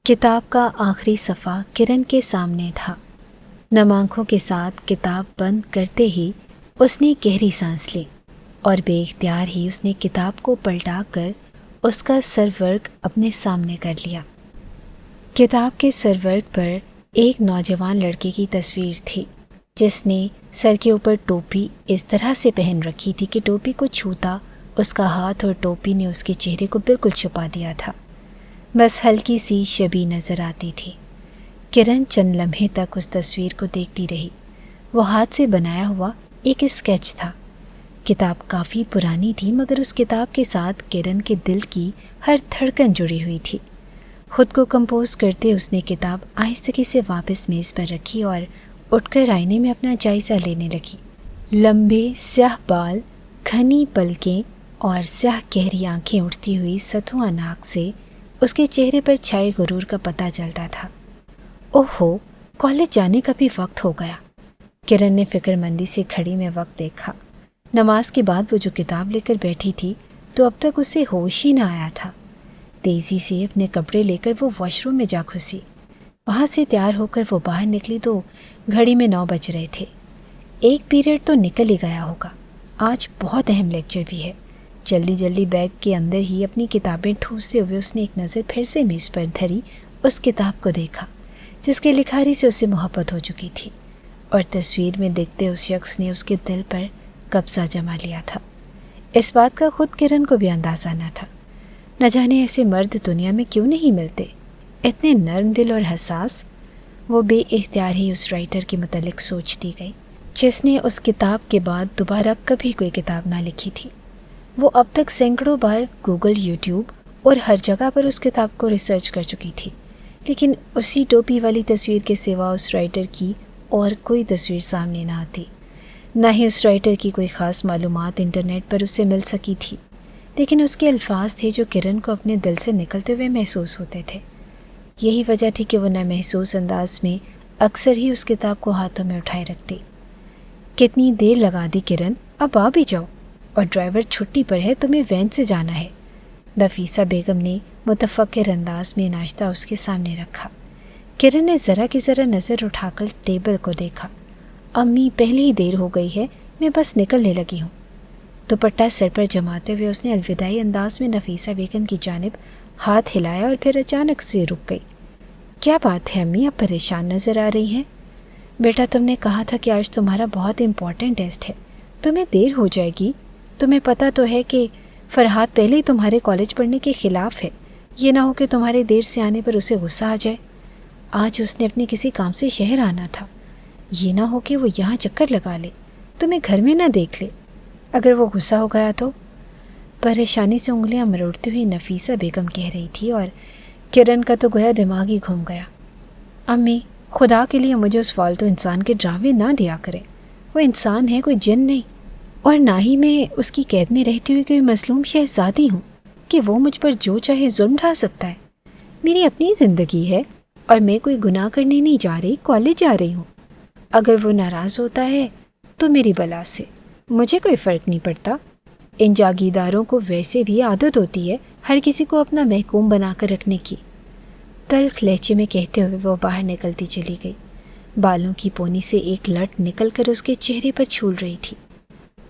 کتاب کا آخری صفحہ کرن کے سامنے تھا۔ نم آنکھوں کے ساتھ کتاب بند کرتے ہی اس نے گہری سانس لی اور بے اختیار ہی اس نے کتاب کو پلٹا کر اس کا سرورق اپنے سامنے کر لیا۔ کتاب کے سرورق پر ایک نوجوان لڑکے کی تصویر تھی جس نے سر کے اوپر ٹوپی اس طرح سے پہن رکھی تھی کہ ٹوپی کو چھوتا اس کا ہاتھ اور ٹوپی نے اس کے چہرے کو بالکل چھپا دیا تھا، بس ہلکی سی شبیہ نظر آتی تھی۔ کرن چند لمحے تک اس تصویر کو دیکھتی رہی۔ وہ ہاتھ سے بنایا ہوا ایک اسکیچ تھا۔ کتاب کافی پرانی تھی مگر اس کتاب کے ساتھ کرن کے دل کی ہر دھڑکن جڑی ہوئی تھی۔ خود کو کمپوز کرتے اس نے کتاب آہستگی سے واپس میز پر رکھی اور اٹھ کر آئینے میں اپنا جائزہ لینے لگی۔ لمبے سیاہ بال، گھنی پلکیں اور سیاہ گہری آنکھیں اٹھتی ہوئی ستھوا ناک سے اس کے چہرے پر چھائے غرور کا پتہ چلتا تھا۔ اوہو، کالج جانے کا بھی وقت ہو گیا۔ کرن نے فکر مندی سے گھڑی میں وقت دیکھا۔ نماز کے بعد وہ جو کتاب لے کر بیٹھی تھی تو اب تک اسے ہوش ہی نہ آیا تھا۔ تیزی سے اپنے کپڑے لے کر وہ واش روم میں جا گھسی۔ وہاں سے تیار ہو کر وہ باہر نکلی تو گھڑی میں 9 بج رہے تھے۔ ایک پیریڈ تو نکل ہی گیا ہوگا، آج بہت اہم لیکچر بھی ہے۔ جلدی جلدی بیگ کے اندر ہی اپنی کتابیں ٹھوستے ہوئے اس نے ایک نظر پھر سے میز پر دھری اس کتاب کو دیکھا جس کے لکھاری سے اسے محبت ہو چکی تھی، اور تصویر میں دیکھتے اس شخص نے اس کے دل پر قبضہ جما لیا تھا۔ اس بات کا خود کرن کو بھی اندازہ نہ تھا۔ نہ جانے ایسے مرد دنیا میں کیوں نہیں ملتے، اتنے نرم دل اور حساس۔ وہ بے اختیار ہی اس رائٹر کے متعلق سوچتی گئی جس نے اس کتاب کے بعد دوبارہ کبھی کوئی کتاب نہ لکھی تھی۔ وہ اب تک سینکڑوں بار گوگل، یوٹیوب اور ہر جگہ پر اس کتاب کو ریسرچ کر چکی تھی، لیکن اسی ٹوپی والی تصویر کے سوا اس رائٹر کی اور کوئی تصویر سامنے نہ آتی۔ نہ ہی اس رائٹر کی کوئی خاص معلومات انٹرنیٹ پر اسے مل سکی تھی، لیکن اس کے الفاظ تھے جو کرن کو اپنے دل سے نکلتے ہوئے محسوس ہوتے تھے۔ یہی وجہ تھی کہ وہ نہ محسوس انداز میں اکثر ہی اس کتاب کو ہاتھوں میں اٹھائے رکھتی۔ کتنی دیر لگا دی کرن، اب آ بھی جاؤ، اور ڈرائیور چھٹی پر ہے، تمہیں وین سے جانا ہے۔ نفیسہ بیگم نے متفکر انداز میں ناشتہ اس کے سامنے رکھا۔ کرن نے ذرا کی ذرا نظر اٹھا کر ٹیبل کو دیکھا۔ امی، پہلے ہی دیر ہو گئی ہے، میں بس نکلنے لگی ہوں۔ دوپٹہ سر پر جماتے ہوئے اس نے الوداعی انداز میں نفیسہ بیگم کی جانب ہاتھ ہلایا اور پھر اچانک سے رک گئی۔ کیا بات ہے امی، آپ پریشان نظر آ رہی ہیں؟ بیٹا، تم نے کہا تھا کہ آج تمہارا بہت امپورٹنٹ ٹیسٹ ہے، تمہیں دیر ہو جائے گی۔ تمہیں پتہ تو ہے کہ فرحاد پہلے ہی تمہارے کالج پڑھنے کے خلاف ہے، یہ نہ ہو کہ تمہارے دیر سے آنے پر اسے غصہ آ جائے۔ آج اس نے اپنے کسی کام سے شہر آنا تھا، یہ نہ ہو کہ وہ یہاں چکر لگا لے، تمہیں گھر میں نہ دیکھ لے۔ اگر وہ غصہ ہو گیا تو؟ پریشانی سے انگلیاں مروڑتی ہوئی نفیسہ بیگم کہہ رہی تھی، اور کرن کا تو گویا دماغ ہی گھوم گیا۔ امی، خدا کے لیے مجھے اس فالتو انسان کے ڈرامے نہ دیا کریں، وہ انسان ہے، کوئی جن نہیں، اور نہ ہی میں اس کی قید میں رہتی ہوئی کوئی مظلوم شہزادی ہوں کہ وہ مجھ پر جو چاہے ظلم ڈھا سکتا ہے۔ میری اپنی زندگی ہے اور میں کوئی گناہ کرنے نہیں جا رہی، کالج جا رہی ہوں۔ اگر وہ ناراض ہوتا ہے تو میری بلا سے، مجھے کوئی فرق نہیں پڑتا۔ ان جاگیرداروں کو ویسے بھی عادت ہوتی ہے ہر کسی کو اپنا محکوم بنا کر رکھنے کی۔ تلخ لہجے میں کہتے ہوئے وہ باہر نکلتی چلی گئی۔ بالوں کی پونی سے ایک لٹ نکل کر اس کے چہرے پر چھول رہی تھی۔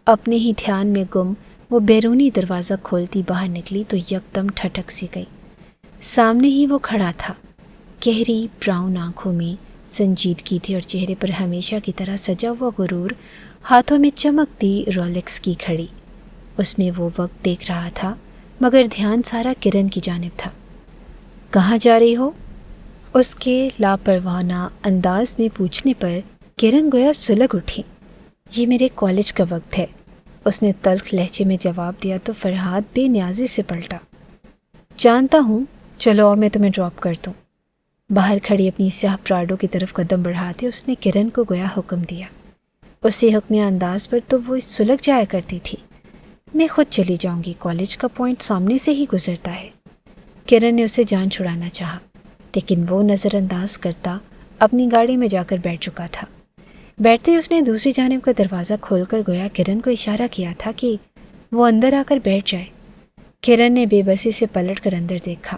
اپنے ہی دھیان میں گم وہ بیرونی دروازہ کھولتی باہر نکلی تو یکدم ٹھٹک سی گئی۔ سامنے ہی وہ کھڑا تھا، گہری براؤن آنکھوں میں سنجیدگی تھی اور چہرے پر ہمیشہ کی طرح سجا ہوا غرور، ہاتھوں میں چمکتی رولیکس کی گھڑی۔ اس میں وہ وقت دیکھ رہا تھا مگر دھیان سارا کرن کی جانب تھا۔ کہاں جا رہی ہو؟ اس کے لاپرواہانہ انداز میں پوچھنے پر کرن گویا سلگ اٹھی۔ یہ میرے کالج کا وقت ہے، اس نے تلخ لہجے میں جواب دیا تو فرحاد بے نیازی سے پلٹا۔ جانتا ہوں، چلو اور میں تمہیں ڈراپ کر دوں۔ باہر کھڑی اپنی سیاہ پراڈو کی طرف قدم بڑھاتے اس نے کرن کو گویا حکم دیا۔ اسی حکمیہ انداز پر تو وہ سلگ جایا کرتی تھی۔ میں خود چلی جاؤں گی، کالج کا پوائنٹ سامنے سے ہی گزرتا ہے۔ کرن نے اسے جان چھڑانا چاہا لیکن وہ نظر انداز کرتا اپنی گاڑی میں جا کر بیٹھ چکا تھا۔ بیٹھتے ہی اس نے دوسری جانب کا دروازہ کھول کر گویا کرن کو اشارہ کیا تھا کہ وہ اندر آ کر بیٹھ جائے۔ کرن نے بے بسی سے پلٹ کر اندر دیکھا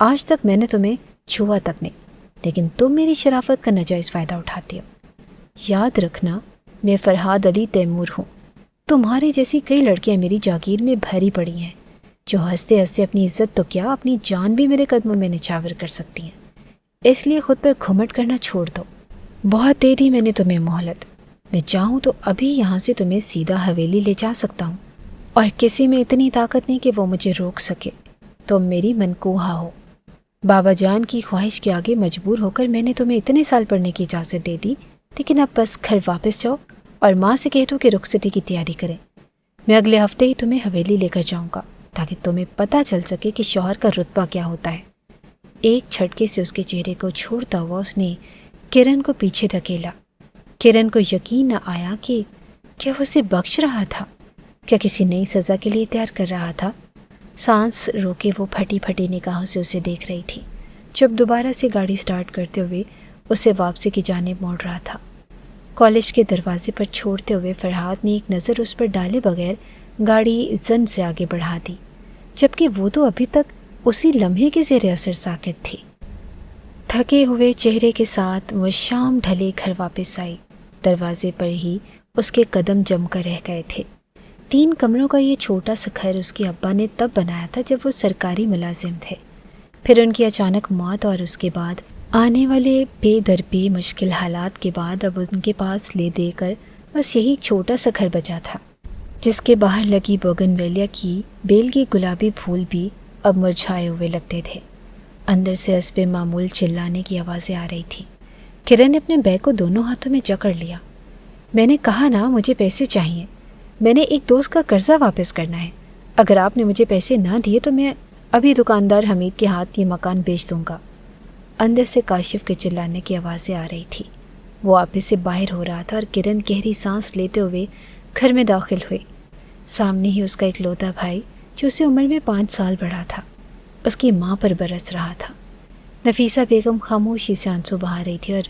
آج تک میں نے تمہیں چھوا تک نہیں، لیکن تم میری شرافت کا ناجائز فائدہ اٹھاتی ہو۔ یاد رکھنا، میں فرحاد علی تیمور ہوں۔ تمہاری جیسی کئی لڑکیاں میری جاگیر میں بھری پڑی ہیں، جو ہنستے ہنستے اپنی عزت تو کیا اپنی جان بھی میرے قدموں میں نچھاور کر سکتی ہیں۔ اس لیے خود پر گھمنڈ کرنا چھوڑ دو۔ بہت دے دی میں نے تمہیں مہلت، میں چاہوں تو ابھی یہاں سے تمہیں سیدھا حویلی لے جا سکتا ہوں، اور کسی میں اتنی طاقت نہیں کہ وہ مجھے روک سکے۔ تم میری منکوہا ہو۔ بابا جان کی خواہش کے آگے مجبور ہو کر میں نے تمہیں اتنے سال پڑھنے کی اجازت دے دی، لیکن اب بس گھر واپس جاؤ اور ماں سے کہہ دو کہ رخصتی کی تیاری کریں۔ میں اگلے ہفتے ہی تمہیں حویلی لے کر جاؤں گا، تاکہ تمہیں پتہ چل سکے کہ شوہر کا رتبہ کیا ہوتا ہے۔ ایک جھٹکے سے اس کے چہرے کو چھوڑتا ہوا اس نے کرن کو پیچھے دھکیلا۔ کرن کو یقین نہ آیا کہ کیا وہ اسے بخش رہا تھا، کیا کسی نئی سزا کے لیے تیار کر رہا تھا۔ سانس روکے وہ پھٹی پھٹی نگاہوں سے اسے دیکھ رہی تھی، جب دوبارہ سے گاڑی سٹارٹ کرتے ہوئے اسے واپسی کی جانب موڑ رہا تھا۔ کالج کے دروازے پر چھوڑتے ہوئے فرحاد نے ایک نظر اس پر ڈالے بغیر گاڑی زن سے آگے بڑھا دی، جبکہ وہ تو ابھی تک اسی لمحے کے زیر اثر ساکت تھی۔ تھکے ہوئے چہرے کے ساتھ وہ شام ڈھلے گھر واپس آئی۔ دروازے پر ہی اس کے قدم جم کر رہ گئے تھے۔ 3 کمروں کا یہ چھوٹا سا گھر اس کے ابا نے تب بنایا تھا جب وہ سرکاری ملازم تھے۔ پھر ان کی اچانک موت اور اس کے بعد آنے والے بے در پے مشکل حالات کے بعد اب ان کے پاس لے دے کر بس یہی چھوٹا سا گھر بچا تھا، جس کے باہر لگی بوگنویلیا کی بیل کے گلابی پھول بھی اب مرجھائے ہوئے لگتے تھے۔ اندر سے حسب معمول چلانے کی آوازیں آ رہی تھی۔ کرن نے اپنے بیگ کو دونوں ہاتھوں میں جکڑ لیا۔ میں نے کہا نا مجھے پیسے چاہیے، میں نے ایک دوست کا قرضہ واپس کرنا ہے۔ اگر آپ نے مجھے پیسے نہ دیے تو میں ابھی دکاندار حمید کے ہاتھ یہ مکان بیچ دوں گا۔ اندر سے کاشف کے چلانے کی آوازیں آ رہی تھی۔ وہ آفس سے باہر ہو رہا تھا اور کرن گہری سانس لیتے ہوئے گھر میں داخل ہوئی۔ سامنے ہی اس کا اکلوتا بھائی، جو اسے عمر میں 5 سال بڑا تھا، اس کی ماں پر برس رہا تھا۔ نفیسہ بیگم خاموشی سے آنسو بہا رہی تھی۔ اور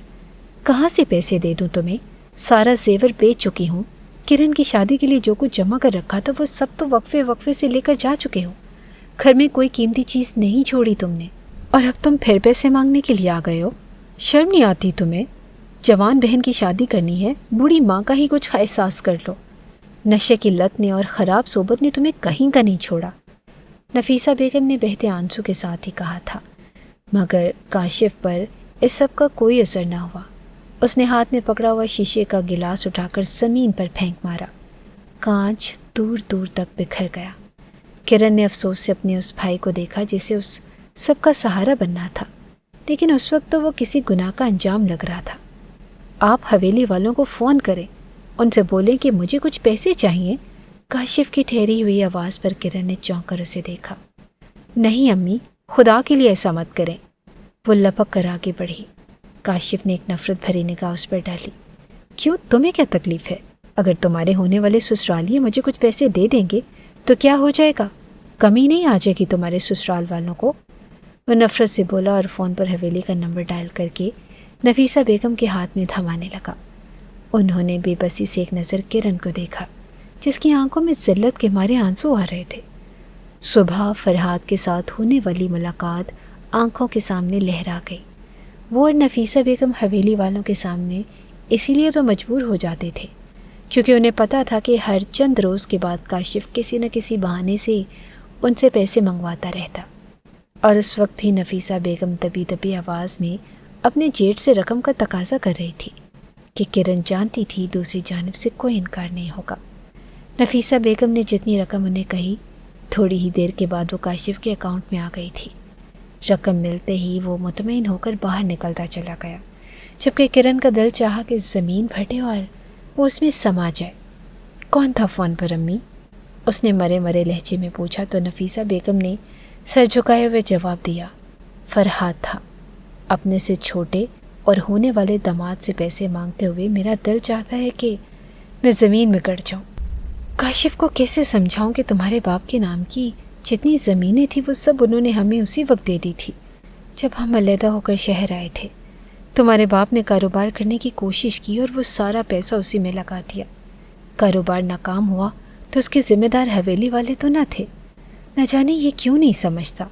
کہاں سے پیسے دے دوں تمہیں؟ سارا زیور بیچ چکی ہوں۔ کرن کی شادی کے لیے جو کچھ جمع کر رکھا تھا وہ سب تو وقفے سے لے کر جا چکے ہو۔ گھر میں کوئی قیمتی چیز نہیں چھوڑی تم نے، اور اب تم پھر پیسے مانگنے کے لیے آ گئے ہو۔ شرم نہیں آتی تمہیں؟ جوان بہن کی شادی کرنی ہے، بوڑھی ماں کا ہی کچھ احساس کر لو۔ نشے کی لت نے اور خراب صحبت نے تمہیں کہیں کا نہیں چھوڑا، نفیسہ بیگم نے بہتے آنسو کے ساتھ ہی کہا تھا۔ مگر کاشف پر اس سب کا کوئی اثر نہ ہوا۔ اس نے ہاتھ میں پکڑا ہوا شیشے کا گلاس اٹھا کر زمین پر پھینک مارا۔ کانچ دور دور تک بکھر گیا۔ کرن نے افسوس سے اپنے اس بھائی کو دیکھا جسے اس سب کا سہارا بننا تھا، لیکن اس وقت تو وہ کسی گناہ کا انجام لگ رہا تھا۔ آپ حویلی والوں کو فون کریں، ان سے بولیں کہ مجھے کچھ پیسے چاہیے۔ کاشف کی ٹھہری ہوئی آواز پر کرن نے چونک کر اسے دیکھا۔ نہیں امی، خدا کے لیے ایسا مت کریں۔ وہ لپک کر آگے بڑھی۔ کاشف نے ایک نفرت بھری نگاہ اس پر ڈالی۔ کیوں، تمہیں کیا تکلیف ہے؟ اگر تمہارے ہونے والے سسرالیے مجھے کچھ پیسے دے دیں گے تو کیا ہو جائے گا؟ کمی نہیں آ جائے گی تمہارے سسرال والوں کو؟ وہ نفرت سے بولا اور فون پر حویلی کا نمبر ڈائل کر کے نفیسہ بیگم کے ہاتھ میں تھمانے لگا۔ انہوں نے بے بسی سے ایک نظر کرن کو دیکھا، جس کی آنکھوں میں ذلت کے مارے آنسو آ رہے تھے۔ صبح فرحاد کے ساتھ ہونے والی ملاقات آنکھوں کے سامنے لہرا گئی۔ وہ اور نفیسہ بیگم حویلی والوں کے سامنے اسی لیے تو مجبور ہو جاتے تھے کیونکہ انہیں پتہ تھا کہ ہر چند روز کے بعد کاشف کسی نہ کسی بہانے سے ان سے پیسے منگواتا رہتا، اور اس وقت بھی نفیسہ بیگم دبی دبی آواز میں اپنے جیٹ سے رقم کا تقاضا کر رہی تھی کہ کرن جانتی تھی دوسری جانب سے کوئی انکار نہیں ہوگا۔ نفیسہ بیگم نے جتنی رقم انہیں کہی، تھوڑی ہی دیر کے بعد وہ کاشف کے اکاؤنٹ میں آ گئی تھی۔ رقم ملتے ہی وہ مطمئن ہو کر باہر نکلتا چلا گیا، جبکہ کرن کا دل چاہا کہ زمین پھٹے اور وہ اس میں سما جائے۔ کون تھا فون پر امی؟ اس نے مرے مرے لہجے میں پوچھا تو نفیسہ بیگم نے سر جھکائے ہوئے جواب دیا، فرحاد تھا۔ اپنے سے چھوٹے اور ہونے والے داماد سے پیسے مانگتے ہوئے میرا دل چاہتا ہے کہ میں زمین میں گڑ جاؤں۔ کاشف کو کیسے سمجھاؤں کہ تمہارے باپ کے نام کی جتنی زمینیں تھیں وہ سب انہوں نے ہمیں اسی وقت دے دی تھی جب ہم علیحدہ ہو کر شہر آئے تھے۔ تمہارے باپ نے کاروبار کرنے کی کوشش کی اور وہ سارا پیسہ اسی میں لگا دیا۔ کاروبار ناکام ہوا تو اس کے ذمہ دار حویلی والے تو نہ تھے۔ نہ جانے یہ کیوں نہیں سمجھتا۔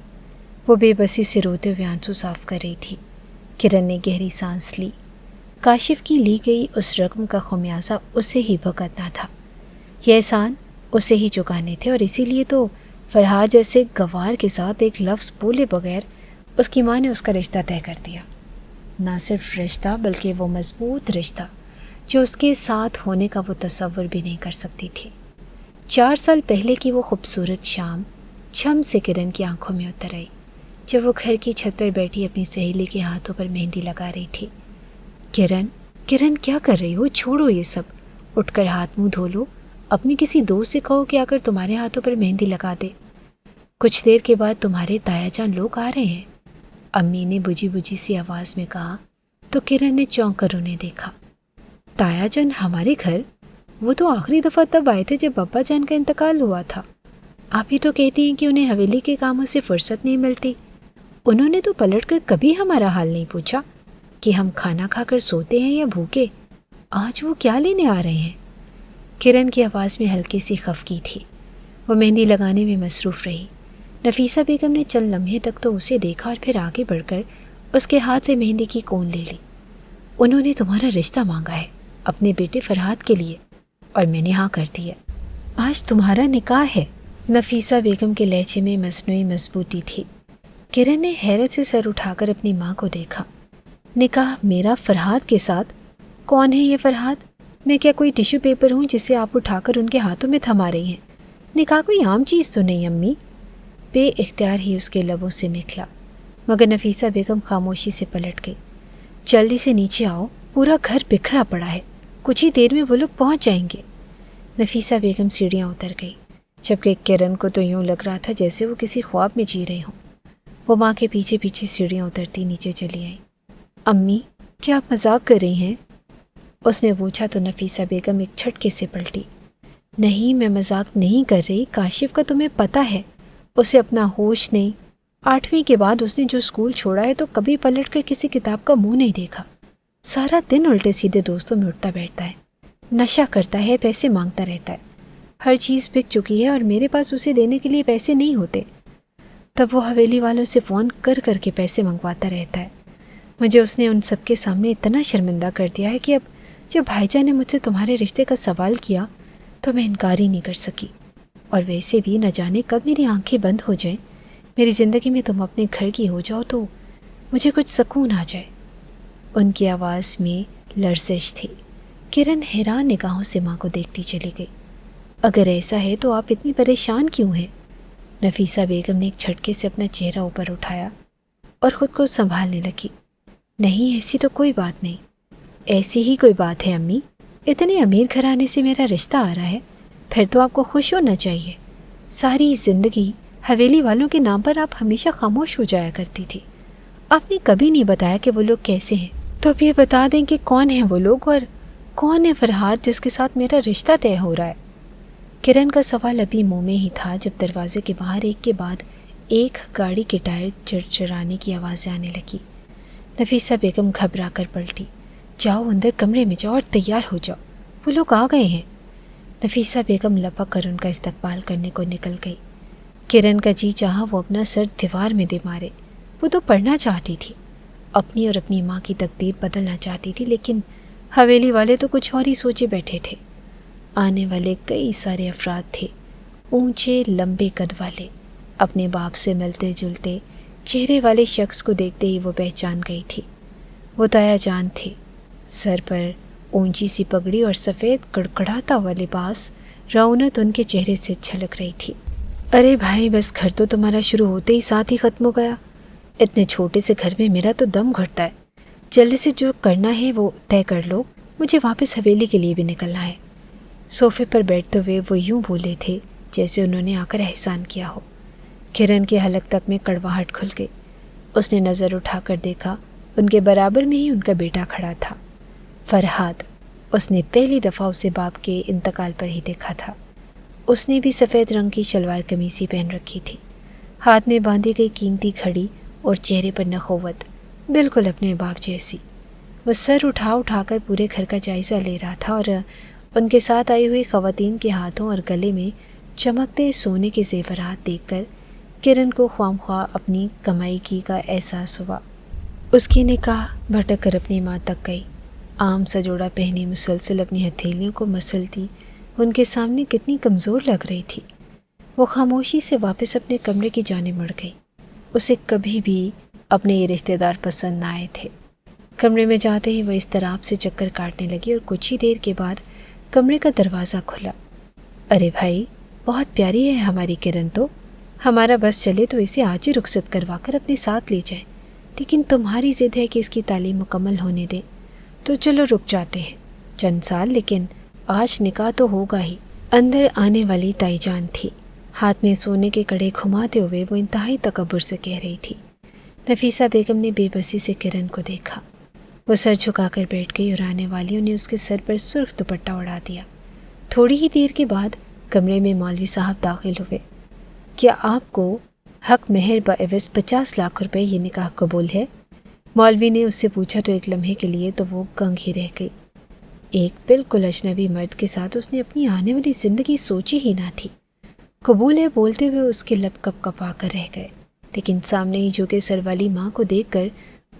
وہ بے بسی سے روتے ہوئے آنسو صاف کر رہی تھی۔ کرن نے گہری سانس لی۔ کاشف کی لی گئی اس رقم کا خمیازہ اسے ہی بھگتنا تھا، یہ احسان اسے ہی چکانے تھے، اور اسی لیے تو فرحاد جیسے گوار کے ساتھ ایک لفظ بولے بغیر اس کی ماں نے اس کا رشتہ طے کر دیا۔ نہ صرف رشتہ بلکہ وہ مضبوط رشتہ جو اس کے ساتھ ہونے کا وہ تصور بھی نہیں کر سکتی تھی۔ 4 سال پہلے کی وہ خوبصورت شام چھم سے کرن کی آنکھوں میں اتر آئی جب وہ گھر کی چھت پر بیٹھی اپنی سہیلی کے ہاتھوں پر مہندی لگا رہی تھی۔ کرن کیا کر رہی ہو؟ چھوڑو یہ سب، اٹھ کر ہاتھ منہ دھو لو، اپنے کسی دوست سے کہو کہ آ کر تمہارے ہاتھوں پر مہندی لگا دے، کچھ دیر کے بعد تمہارے تایا جان لوگ آ رہے ہیں، امی نے بجھی بجھی سی آواز میں کہا تو کرن نے چونک کر انہیں دیکھا۔ تایا جان ہمارے گھر؟ وہ تو آخری دفعہ تب آئے تھے جب ابا جان کا انتقال ہوا تھا۔ آپ ہی تو کہتی ہیں کہ انہیں حویلی کے کاموں سے فرصت نہیں ملتی۔ انہوں نے تو پلٹ کر کبھی ہمارا حال نہیں پوچھا کہ ہم کھانا کھا کر سوتے ہیں یا بھوکے۔ آج وہ کیا لینے آ رہے ہیں؟ کرن کی آواز میں ہلکی سی خفگی تھی۔ وہ مہندی لگانے میں مصروف رہی۔ نفیسہ بیگم نے چند لمحے تک تو اسے دیکھا اور پھر آگے بڑھ کر اس کے ہاتھ سے مہندی کی کون لے لی۔ انہوں نے تمہارا رشتہ مانگا ہے اپنے بیٹے فرحاد کے لیے، اور میں نے ہاں کر دی ہے۔ آج تمہارا نکاح ہے۔ نفیسہ بیگم کے لہجے میں مصنوعی مضبوطی تھی۔ کرن نے حیرت سے سر اٹھا کر اپنی ماں کو دیکھا۔ نکاح میرا فرحاد کے ساتھ؟ کون ہے یہ فرحاد؟ میں کیا کوئی ٹیشو پیپر ہوں جسے آپ اٹھا کر ان کے ہاتھوں میں تھما رہی ہیں؟ نکاح کوئی عام چیز تو نہیں امی، بے اختیار ہی اس کے لبوں سے نکلا، مگر نفیسہ بیگم خاموشی سے پلٹ گئی۔ جلدی سے نیچے آؤ، پورا گھر بکھرا پڑا ہے، کچھ ہی دیر میں وہ لوگ پہنچ جائیں گے۔ نفیسہ بیگم سیڑھیاں اتر گئی، جبکہ کرن کو تو یوں لگ رہا تھا جیسے وہ کسی خواب میں جی رہے ہوں۔ وہ ماں کے پیچھے پیچھے سیڑھیاں اترتی نیچے چلی آئی۔ امی، کیا آپ مذاق کر رہی ہیں؟ اس نے پوچھا تو نفیسہ بیگم ایک جھٹکے سے پلٹی۔ نہیں، میں مذاق نہیں کر رہی، کاشف کا تمہیں پتہ ہے، اسے اپنا ہوش نہیں۔ 8ویں کے بعد اس نے جو اسکول چھوڑا ہے تو کبھی پلٹ کر کسی کتاب کا منہ نہیں دیکھا، سارا دن الٹے سیدھے دوستوں میں اٹھتا بیٹھتا ہے، نشہ کرتا ہے، پیسے مانگتا رہتا ہے، ہر چیز بک چکی ہے اور میرے پاس اسے دینے کے لیے پیسے نہیں ہوتے، تب وہ حویلی والوں سے فون کر کر کے پیسے منگواتا رہتا ہے۔ مجھے اس نے ان سب کے سامنے اتنا شرمندہ کر دیا ہے کہ اب جب بھائی جان نے مجھ سے تمہارے رشتے کا سوال کیا تو میں انکار ہی نہیں کر سکی، اور ویسے بھی نہ جانے کب میری آنکھیں بند ہو جائیں، میری زندگی میں تم اپنے گھر کی ہو جاؤ تو مجھے کچھ سکون آ جائے۔ ان کی آواز میں لرزش تھی۔ کرن حیران نگاہوں سے ماں کو دیکھتی چلی گئی۔ اگر ایسا ہے تو آپ اتنی پریشان کیوں ہیں؟ نفیسہ بیگم نے ایک جھٹکے سے اپنا چہرہ اوپر اٹھایا اور خود کو سنبھالنے لگی۔ نہیں، ایسی تو کوئی بات نہیں۔ ایسی ہی کوئی بات ہے امی، اتنے امیر گھرانے سے میرا رشتہ آ رہا ہے، پھر تو آپ کو خوش ہونا چاہیے۔ ساری زندگی حویلی والوں کے نام پر آپ ہمیشہ خاموش ہو جایا کرتی تھی، آپ نے کبھی نہیں بتایا کہ وہ لوگ کیسے ہیں، تو اب یہ بتا دیں کہ کون ہیں وہ لوگ اور کون ہے فرحاد جس کے ساتھ میرا رشتہ طے ہو رہا ہے۔ کرن کا سوال ابھی منہ میں ہی تھا جب دروازے کے باہر ایک کے بعد ایک گاڑی کے ٹائر چرچرانے کی آوازیں آنے لگی۔ نفیسہ بیگم گھبرا کر پلٹی۔ جاؤ اندر کمرے میں جاؤ اور تیار ہو جاؤ، وہ لوگ آ گئے ہیں۔ نفیسہ بیگم لپک کر ان کا استقبال کرنے کو نکل گئی۔ کرن کا جی چاہا وہ اپنا سر دیوار میں دے مارے، وہ تو پڑھنا چاہتی تھی، اپنی اور اپنی ماں کی تقدیر بدلنا چاہتی تھی، لیکن حویلی والے تو کچھ اور ہی سوچے بیٹھے تھے۔ آنے والے کئی سارے افراد تھے، اونچے لمبے قد والے، اپنے باپ سے ملتے جلتے چہرے والے شخص کو دیکھتے ہی وہ پہچان گئی تھی۔ وہ تایا جان تھے، سر پر اونچی سی پگڑی اور سفید کڑکڑاتا ہوا لباس، رونت ان کے چہرے سے چھلک رہی تھی۔ ارے بھائی، بس گھر تو تمہارا شروع ہوتے ہی ساتھ ہی ختم ہو گیا، اتنے چھوٹے سے گھر میں میرا تو دم گھٹتا ہے، جلدی سے جو کرنا ہے وہ طے کر لو، مجھے واپس حویلی کے لیے بھی نکلنا ہے۔ صوفے پر بیٹھتے ہوئے وہ یوں بولے تھے جیسے انہوں نے آ کر احسان کیا ہو۔ کرن کے حلق تک میں کڑواہٹ کھل گئی۔ اس نے نظر اٹھا کر دیکھا، ان کے برابر میں ہی ان کا بیٹا کھڑا تھا، فرحاد۔ اس نے پہلی دفعہ اسے باپ کے انتقال پر ہی دیکھا تھا۔ اس نے بھی سفید رنگ کی شلوار قمیص ہی پہن رکھی تھی، ہاتھ میں باندھی گئی قیمتی گھڑی اور چہرے پر نخوت، بالکل اپنے باپ جیسی۔ وہ سر اٹھا اٹھا کر پورے گھر کا جائزہ لے رہا تھا، اور ان کے ساتھ آئی ہوئی خواتین کے ہاتھوں اور گلے میں چمکتے سونے کے زیورات دیکھ کر کرن کو خواہ اپنی کمائی کی کا احساس ہوا۔ اس کی نگاہ بھٹک کر اپنی ماں تک گئی۔ عام سا جوڑا پہنی مسلسل اپنی ہتھیلیوں کو مسلتی ان کے سامنے کتنی کمزور لگ رہی تھی۔ وہ خاموشی سے واپس اپنے کمرے کی جانب مڑ گئی۔ اسے کبھی بھی اپنے یہ رشتہ دار پسند نہ آئے تھے۔ کمرے میں جاتے ہی وہ اضطراب سے چکر کاٹنے لگی اور کچھ ہی دیر کے بعد کمرے کا دروازہ کھلا۔ ارے بھائی، بہت پیاری ہے ہماری کرن، تو ہمارا بس چلے تو اسے آج ہی رخصت کروا کر اپنے ساتھ لے جائیں، لیکن تمہاری ضد ہے کہ اس کی تعلیم مکمل ہونے دیں، تو چلو رک جاتے ہیں چند سال، لیکن آج نکاح تو ہوگا ہی۔ اندر آنے والی تائی جان تھی۔ ہاتھ میں سونے کے کڑے گھماتے ہوئے وہ انتہائی تکبر سے کہہ رہی تھی۔ نفیسہ بیگم نے بے بسی سے کرن کو دیکھا۔ وہ سر جھکا کر بیٹھ گئی اور آنے والیوں نے اس کے سر پر سرخ دوپٹہ اڑا دیا۔ تھوڑی ہی دیر کے بعد کمرے میں مولوی صاحب داخل ہوئے۔ کیا آپ کو حق مہر بعوض 50 لاکھ روپے یہ نکاح قبول ہے؟ مولوی نے اس سے پوچھا تو ایک لمحے کے لیے تو وہ گنگ ہی رہ گئی۔ ایک بالکل اجنبی مرد کے ساتھ اس نے اپنی آنے والی زندگی سوچی ہی نہ تھی۔ قبول ہے بولتے ہوئے اس کے لب کپ کپا کر رہ گئے، لیکن سامنے ہی جھکے سر والی ماں کو دیکھ کر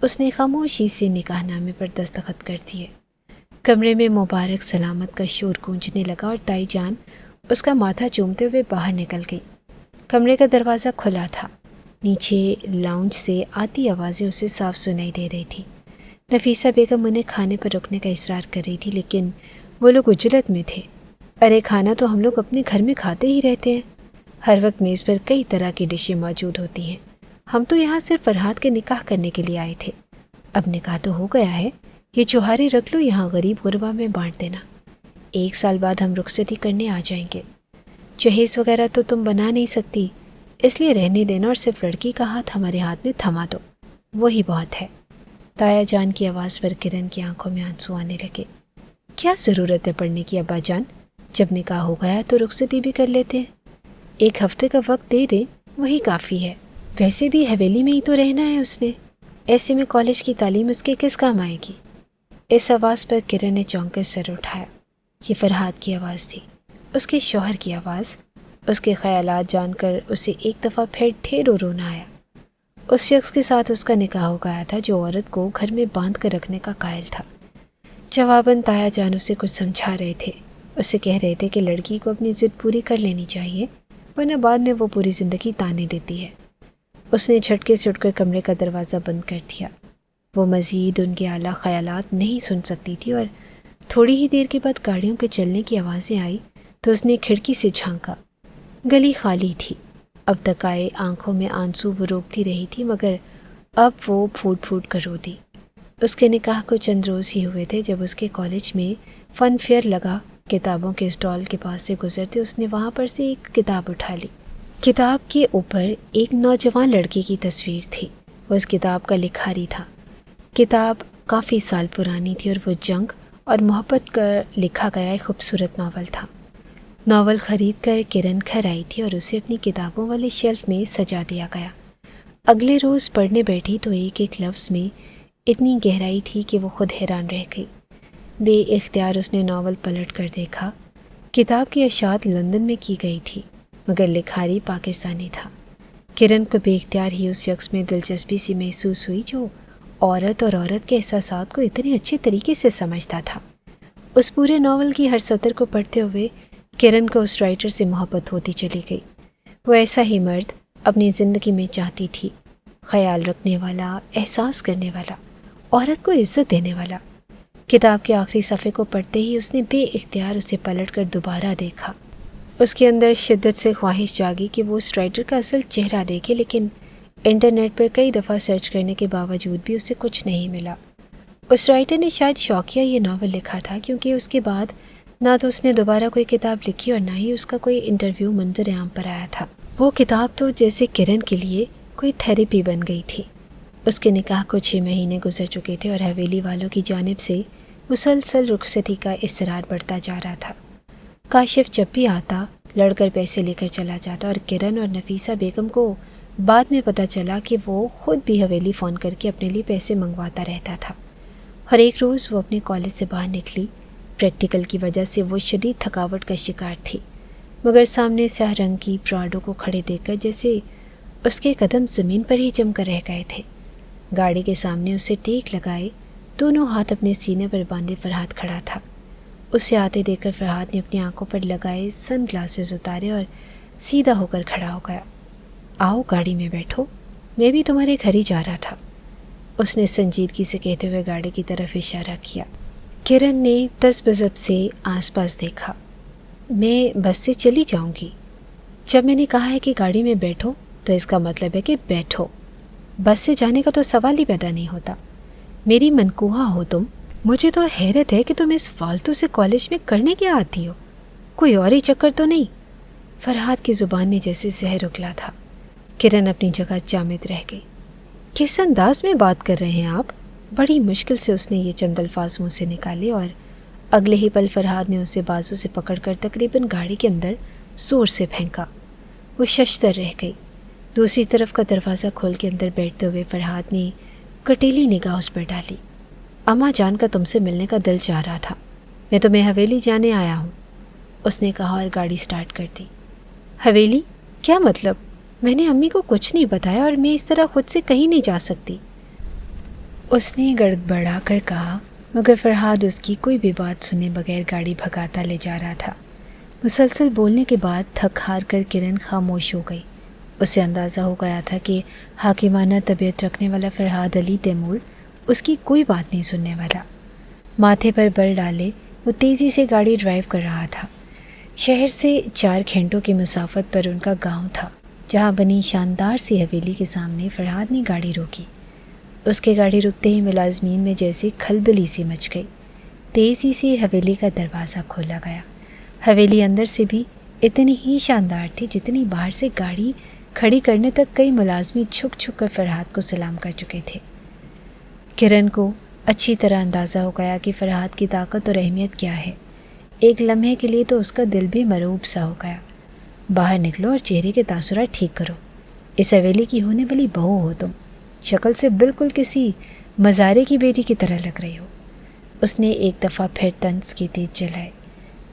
اس نے خاموشی سے نکاح نامے پر دستخط کر دیے۔ کمرے میں مبارک سلامت کا شور گونجنے لگا اور تائی جان اس کا ماتھا چومتے ہوئے باہر نکل گئی۔ کمرے کا دروازہ کھلا تھا۔ نیچے لاؤنج سے آتی آوازیں اسے صاف سنائی دے رہی تھی۔ نفیسہ بیگم انہیں کھانے پر رکنے کا اصرار کر رہی تھی، لیکن وہ لوگ عجلت میں تھے۔ ارے کھانا تو ہم لوگ اپنے گھر میں کھاتے ہی رہتے ہیں، ہر وقت میز پر کئی طرح کی ڈشیں موجود ہوتی ہیں، ہم تو یہاں صرف فرحات کے نکاح کرنے کے لیے آئے تھے۔ اب نکاح تو ہو گیا ہے، یہ چوہارے رکھ لو یہاں غریب غربا میں بانٹ دینا، 1 سال بعد ہم رخصتی کرنے آ جائیں گے۔ جہیز وغیرہ تو تم بنا نہیں سکتی، اس لیے رہنے دینا اور صرف لڑکی کا ہاتھ ہمارے ہاتھ میں تھما دو، وہی بہت ہے۔ تایا جان کی آواز پر کرن کی آنکھوں میں آنسو آنے لگے۔ کیا ضرورت ہے پڑھنے کی ابا جان، جب نکاح ہو گیا تو رخصتی بھی کر لیتے ہیں، 1 ہفتے کا وقت دے دیں وہی کافی ہے، ویسے بھی حویلی میں ہی تو رہنا ہے اس نے، ایسے میں کالج کی تعلیم اس کے کس کام آئے گی؟ اس آواز پر کرن نے چونک کر سر اٹھایا۔ یہ فرحات کی آواز تھی، اس کے شوہر کی آواز۔ اس کے خیالات جان کر اسے ایک دفعہ پھر ڈھیر رونا آیا۔ اس شخص کے ساتھ اس کا نکاح ہو گیا تھا جو عورت کو گھر میں باندھ کر رکھنے کا قائل تھا۔ جواباً تایا جان اسے کچھ سمجھا رہے تھے، اسے کہہ رہے تھے کہ لڑکی کو اپنی ضد پوری کر لینی چاہیے، ورنہ بعد میں وہ پوری زندگی تانے دیتی ہے۔ اس نے جھٹکے سے اٹھ کر کمرے کا دروازہ بند کر دیا۔ وہ مزید ان کے اعلیٰ خیالات نہیں سن سکتی تھی، اور تھوڑی ہی دیر کے بعد گاڑیوں کے چلنے کی آوازیں آئی تو اس نے کھڑکی سے جھانکا۔ گلی خالی تھی۔ اب تک آئے آنکھوں میں آنسو وہ روکتی رہی تھی، مگر اب وہ پھوٹ پھوٹ کر رو دی۔ اس کے نکاح کو چند روز ہی ہوئے تھے جب اس کے کالج میں فن فیئر لگا۔ کتابوں کے اسٹال کے پاس سے گزرتے اس نے وہاں پر سے ایک کتاب اٹھا لی۔ کتاب کے اوپر ایک نوجوان لڑکی کی تصویر تھی۔ وہ اس کتاب کا لکھاری تھا۔ کتاب کافی سال پرانی تھی اور وہ جنگ اور محبت کا لکھا گیا ایک خوبصورت ناول تھا۔ ناول خرید کر کرن گھر آئی تھی اور اسے اپنی کتابوں والے شیلف میں سجا دیا گیا۔ اگلے روز پڑھنے بیٹھی تو ایک ایک لفظ میں اتنی گہرائی تھی کہ وہ خود حیران رہ گئی۔ بے اختیار اس نے ناول پلٹ کر دیکھا۔ کتاب کی اشاعت لندن میں کی گئی تھی، مگر لکھاری پاکستانی تھا۔ کرن کو بے اختیار ہی اس شخص میں دلچسپی سی محسوس ہوئی جو عورت اور عورت کے احساسات کو اتنے اچھے طریقے سے سمجھتا تھا۔ اس پورے ناول کی ہر سطر کو پڑھتے ہوئے کرن کو اس رائٹر سے محبت ہوتی چلی گئی۔ وہ ایسا ہی مرد اپنی زندگی میں چاہتی تھی، خیال رکھنے والا، احساس کرنے والا، عورت کو عزت دینے والا۔ کتاب کے آخری صفحے کو پڑھتے ہی اس نے بے اختیار اسے پلٹ کر دوبارہ دیکھا۔ اس کے اندر شدت سے خواہش جاگی کہ وہ اس رائٹر کا اصل چہرہ دیکھے، لیکن انٹرنیٹ پر کئی دفعہ سرچ کرنے کے باوجود بھی اسے کچھ نہیں ملا۔ اس رائٹر نے شاید شوقیہ یہ ناول لکھا تھا، کیونکہ اس کے بعد نہ تو اس نے دوبارہ کوئی کتاب لکھی اور نہ ہی اس کا کوئی انٹرویو منظر عام پر آیا تھا۔ وہ کتاب تو جیسے کرن کے لیے کوئی تھیراپی بن گئی تھی۔ اس کے نکاح کو 6 مہینے گزر چکے تھے اور حویلی والوں کی جانب سے مسلسل رخصتی کا اصرار بڑھتا جا رہا تھا۔ کاشف جب بھی آتا لڑ کر پیسے لے کر چلا جاتا، اور کرن اور نفیسہ بیگم کو بعد میں پتہ چلا کہ وہ خود بھی حویلی فون کر کے اپنے لیے پیسے منگواتا رہتا تھا۔ ہر ایک روز وہ اپنے کالج سے باہر نکلی، پریکٹیکل کی وجہ سے وہ شدید تھکاوٹ کا شکار تھی، مگر سامنے سیاہ رنگ کی پراڈو کو کھڑے دیکھ کر جیسے اس کے قدم زمین پر ہی جم کر رہ گئے تھے۔ گاڑی کے سامنے اسے ٹیک لگائے دونوں ہاتھ اپنے سینے پر باندھے فرحاد کھڑا تھا۔ اسے آتے دیکھ کر فرحاد نے اپنی آنکھوں پر لگائے سن گلاسز اتارے اور سیدھا ہو کر کھڑا ہو گیا۔ آؤ گاڑی میں بیٹھو، میں بھی تمہارے گھر ہی جا رہا تھا، اس نے سنجیدگی سے کہتے ہوئے گاڑی کی طرف اشارہ کیا۔ کرن نے تذبذب سے آس پاس دیکھا۔ میں بس سے چلی جاؤں گی۔ جب میں نے کہا ہے کہ گاڑی میں بیٹھو تو اس کا مطلب ہے کہ بیٹھو، بس سے جانے کا تو سوال ہی پیدا نہیں ہوتا۔ میری منکوہا ہو تم، مجھے تو حیرت ہے کہ تم اس فالتو سے کالج میں کرنے کیا آتی ہو، کوئی اور ہی چکر تو نہیں؟ فرحاد کی زبان نے جیسے زہر اگلا تھا۔ کرن اپنی جگہ جامد رہ گئی۔ کس انداز میں بات کر رہے ہیں آپ؟ بڑی مشکل سے اس نے یہ چند الفاظ منہ سے نکالے اور اگلے ہی پل فرحاد نے اسے بازو سے پکڑ کر تقریباً گاڑی کے اندر زور سے پھینکا۔ وہ ششدر رہ گئی۔ دوسری طرف کا دروازہ کھول کے اندر بیٹھتے ہوئے فرحاد نے کٹیلی نگاہ اس پر ڈالی۔ اماں جان کا تم سے ملنے کا دل چاہ رہا تھا، میں تمہیں حویلی جانے آیا ہوں، اس نے کہا اور گاڑی سٹارٹ کر دی۔ حویلی؟ کیا مطلب؟ میں نے امی کو کچھ نہیں بتایا اور میں اس طرح خود سے کہیں نہیں جا سکتی، اس نے گڑبڑا کر کہا، مگر فرحاد اس کی کوئی بھی بات سنے بغیر گاڑی بھگاتا لے جا رہا تھا۔ مسلسل بولنے کے بعد تھک ہار کر کرن خاموش ہو گئی۔ اسے اندازہ ہو گیا تھا کہ حاکمانہ طبیعت رکھنے والا فرحاد علی تیمور اس کی کوئی بات نہیں سننے والا۔ ماتھے پر بل ڈالے وہ تیزی سے گاڑی ڈرائیو کر رہا تھا۔ شہر سے 4 گھنٹوں کی مسافت پر ان کا گاؤں تھا، جہاں بنی شاندار سی حویلی کے سامنے فرحاد نے گاڑی روکی۔ اس کے گاڑی رکتے ہی ملازمین میں جیسے کھلبلی سی مچ گئی۔ تیزی سے حویلی کا دروازہ کھولا گیا۔ حویلی اندر سے بھی اتنی ہی شاندار تھی جتنی باہر سے گاڑی کھڑی کرنے تک کئی ملازمی جھک جھک کر فرحاد کو سلام کر چکے تھے۔ کرن کو اچھی طرح اندازہ ہو گیا کہ فرحاد کی طاقت اور اہمیت کیا ہے۔ ایک لمحے کے لیے تو اس کا دل بھی مرعوب سا ہو گیا۔ باہر نکلو اور چہرے کے تاثرات ٹھیک کرو، اس حویلی کی ہونے والی بہو ہو تم، شکل سے بالکل کسی مزارے کی بیٹی کی طرح لگ رہی ہو، اس نے ایک دفعہ پھر طنز کی تیز جلائے۔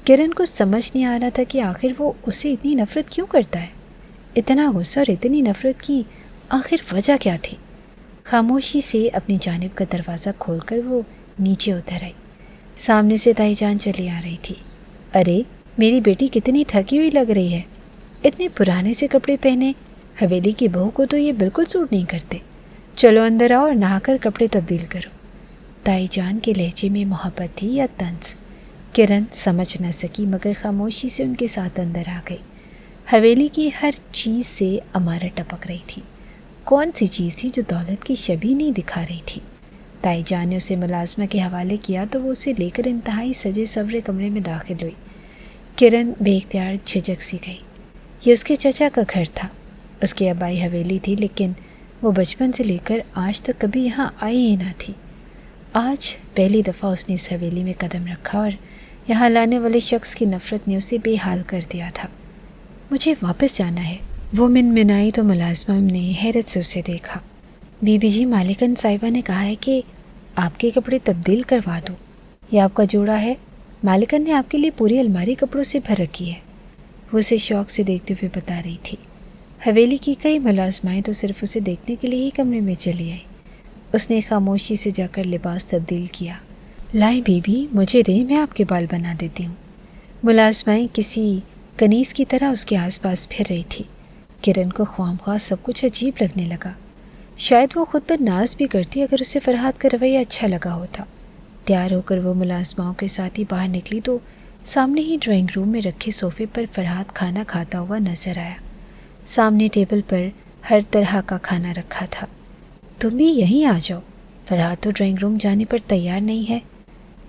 کرن کو سمجھ نہیں آ رہا تھا کہ آخر وہ اسے اتنی نفرت کیوں کرتا ہے، اتنا غصہ اور اتنی نفرت کی آخر وجہ کیا تھی؟ خاموشی سے اپنی جانب کا دروازہ کھول کر وہ نیچے اتر آئی۔ سامنے سے تائی جان چلی آ رہی تھی۔ ارے میری بیٹی کتنی تھکی ہوئی لگ رہی ہے، اتنے پرانے سے کپڑے پہنے، حویلی کی بہو کو تو یہ بالکل سوٹ نہیں کرتے، چلو اندر آؤ اور نہا کر کپڑے تبدیل کرو۔ تائی جان کے لہجے میں محبت تھی یا طنز، کرن سمجھ نہ سکی، مگر خاموشی سے ان کے ساتھ اندر آ گئی۔ حویلی کی ہر چیز سے عمارت ٹپک رہی تھی۔ کون سی چیز تھی جو دولت کی شبیہ نہیں دکھا رہی تھی؟ تائی جان نے اسے ملازمہ کے حوالے کیا تو وہ اسے لے کر انتہائی سجے سورے کمرے میں داخل ہوئی۔ کرن بے اختیار جھجک سی گئی۔ یہ اس کے چچا کا گھر تھا، اس کی آبائی حویلی تھی، لیکن وہ بچپن سے لے کر آج تک کبھی یہاں آئی ہی نہ تھی۔ آج پہلی دفعہ اس نے اس حویلی میں قدم رکھا اور یہاں لانے والے شخص کی نفرت نے اسے بے حال کر دیا تھا۔ مجھے واپس جانا ہے، وہ منمنائی تو ملازمہ نے حیرت سے اسے دیکھا۔ بی بی جی، مالکن صاحبہ نے کہا ہے کہ آپ کے کپڑے تبدیل کروا دو، یہ آپ کا جوڑا ہے، مالکن نے آپ کے لیے پوری الماری کپڑوں سے بھر رکھی ہے، وہ اسے شوق سے دیکھتے ہوئے بتا رہی تھی۔ حویلی کی کئی ملازمائیں تو صرف اسے دیکھنے کے لیے ہی کمرے میں چلی آئی۔ اس نے خاموشی سے جا کر لباس تبدیل کیا۔ لائیں بی بی، مجھے دیں، میں آپ کے بال بنا دیتی ہوں۔ ملازمائیں کسی کنیز کی طرح اس کے آس پاس پھر رہی تھی۔ کرن کو خواہ سب کچھ عجیب لگنے لگا۔ شاید وہ خود پر ناز بھی کرتی اگر اسے فرحاد کا رویہ اچھا لگا ہوتا۔ تیار ہو کر وہ ملازماؤں کے ساتھ ہی باہر نکلی تو سامنے ہی ڈرائنگ روم میں رکھے صوفے پر فرحاد کھانا کھاتا ہوا نظر آیا۔ سامنے ٹیبل پر ہر طرح کا کھانا رکھا تھا۔ تم بھی یہیں آ جاؤ، فرحاد تو ڈرائنگ روم جانے پر تیار نہیں ہے۔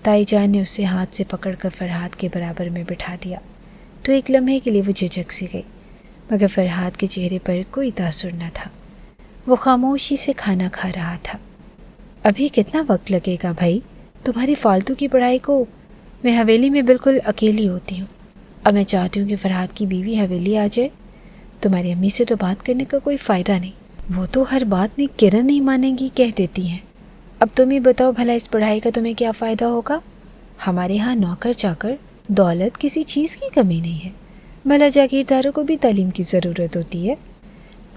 تائی جان نے اسے ہاتھ سے پکڑ کر فرحاد کے برابر میں بٹھا دیا تو ایک لمحے کے لیے وہ جھجک سی گئی، مگر فرحاد کے چہرے پر کوئی تاثر نہ تھا۔ وہ خاموشی سے کھانا کھا رہا تھا۔ ابھی کتنا وقت لگے گا بھائی تمہاری فالتو کی پڑھائی کو؟ میں حویلی میں بالکل اکیلی ہوتی ہوں، اب میں چاہتی ہوں کہ فرحاد کی بیوی حویلی آ جائے۔ تمہاری امی سے تو بات کرنے کا کوئی فائدہ نہیں، وہ تو ہر بات میں کرن نہیں مانیں گی کہہ دیتی ہیں۔ اب تم ہی بتاؤ بھلا اس پڑھائی کا تمہیں کیا فائدہ ہوگا؟ ہمارے ہاں نوکر چاکر دولت کسی چیز کی کمی نہیں ہے، بھلا جاگیرداروں کو بھی تعلیم کی ضرورت ہوتی ہے۔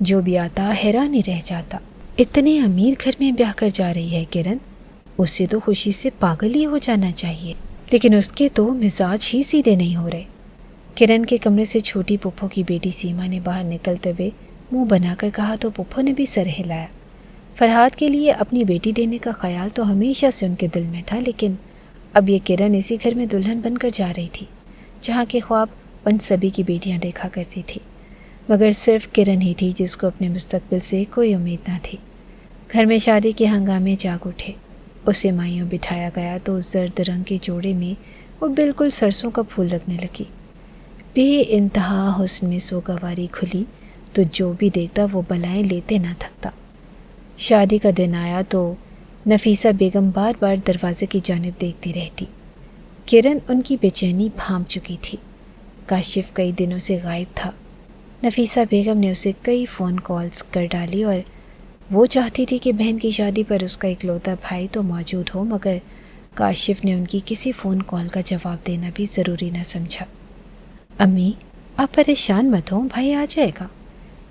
جو بھی آتا حیران ہی رہ جاتا۔ اتنے امیر گھر میں بیاہ کر جا رہی ہے کرن، اس سے تو خوشی سے پاگل ہی ہو جانا چاہیے، لیکن اس کے تو مزاج ہی سیدھے نہیں ہو رہے۔ کرن کے کمرے سے چھوٹی پھپھو کی بیٹی سیما نے باہر نکلتے ہوئے منہ بنا کر کہا تو پھپھو نے بھی سر ہلایا۔ فرحاد کے لیے اپنی بیٹی دینے کا خیال تو ہمیشہ سے ان کے دل میں تھا، لیکن اب یہ کرن اسی گھر میں دلہن بن کر جا رہی تھی جہاں کے خواب ان سبھی کی بیٹیاں دیکھا کرتی تھی، مگر صرف کرن ہی تھی جس کو اپنے مستقبل سے کوئی امید نہ تھی۔ گھر میں شادی کے ہنگامے جاگ اٹھے، اسے مائیوں بٹھایا گیا تو اس زرد رنگ کے جوڑے میں وہ بالکل سرسوں کا پھول لگنے لگی۔ بے انتہا حسن میں سوگواری کھلی تو جو بھی دیکھتا وہ بلائیں لیتے نہ تھکتا۔ شادی کا دن آیا تو نفیسہ بیگم بار بار دروازے کی جانب دیکھتی رہتی۔ کرن ان کی بے چینی بھانپ چکی تھی۔ کاشف کئی دنوں سے غائب تھا۔ نفیسہ بیگم نے اسے کئی فون کالز کر ڈالی اور وہ چاہتی تھی کہ بہن کی شادی پر اس کا اکلوتا بھائی تو موجود ہو، مگر کاشف نے ان کی کسی فون کال کا جواب دینا بھی ضروری نہ سمجھا۔ امی آپ پریشان مت ہوں، بھائی آ جائے گا۔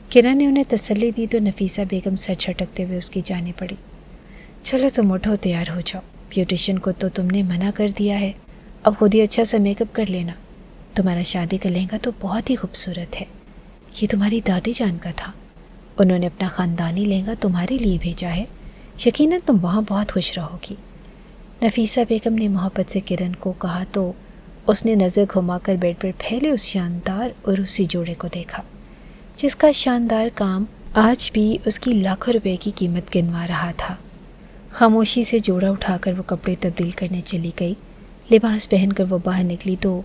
کرن نے انہیں تسلی دی تو نفیسہ بیگم سر جھٹکتے ہوئے اس کی جانب پڑی۔ چلو تم اٹھو، تیار ہو جاؤ، بیوٹیشین کو تو تم نے منع کر دیا ہے، اب خود ہی اچھا سا میک اپ کر لینا۔ تمہارا شادی کا لہنگا تو بہت ہی خوبصورت ہے، یہ تمہاری دادی جان کا تھا، انہوں نے اپنا خاندانی لہنگا تمہارے لیے بھیجا ہے، یقیناً تم وہاں بہت خوش رہو گی۔ نفیسہ بیگم نے محبت سے کرن کو کہا تو اس نے نظر گھما کر بیڈ پر پھیلے اس شاندار اور اسی جوڑے کو دیکھا جس کا شاندار کام آج بھی اس کی لاکھوں روپے کی قیمت گنوا رہا تھا۔ خاموشی سے جوڑا اٹھا کر وہ کپڑے تبدیل کرنے چلی گئی۔ لباس پہن کر وہ باہر نکلی تو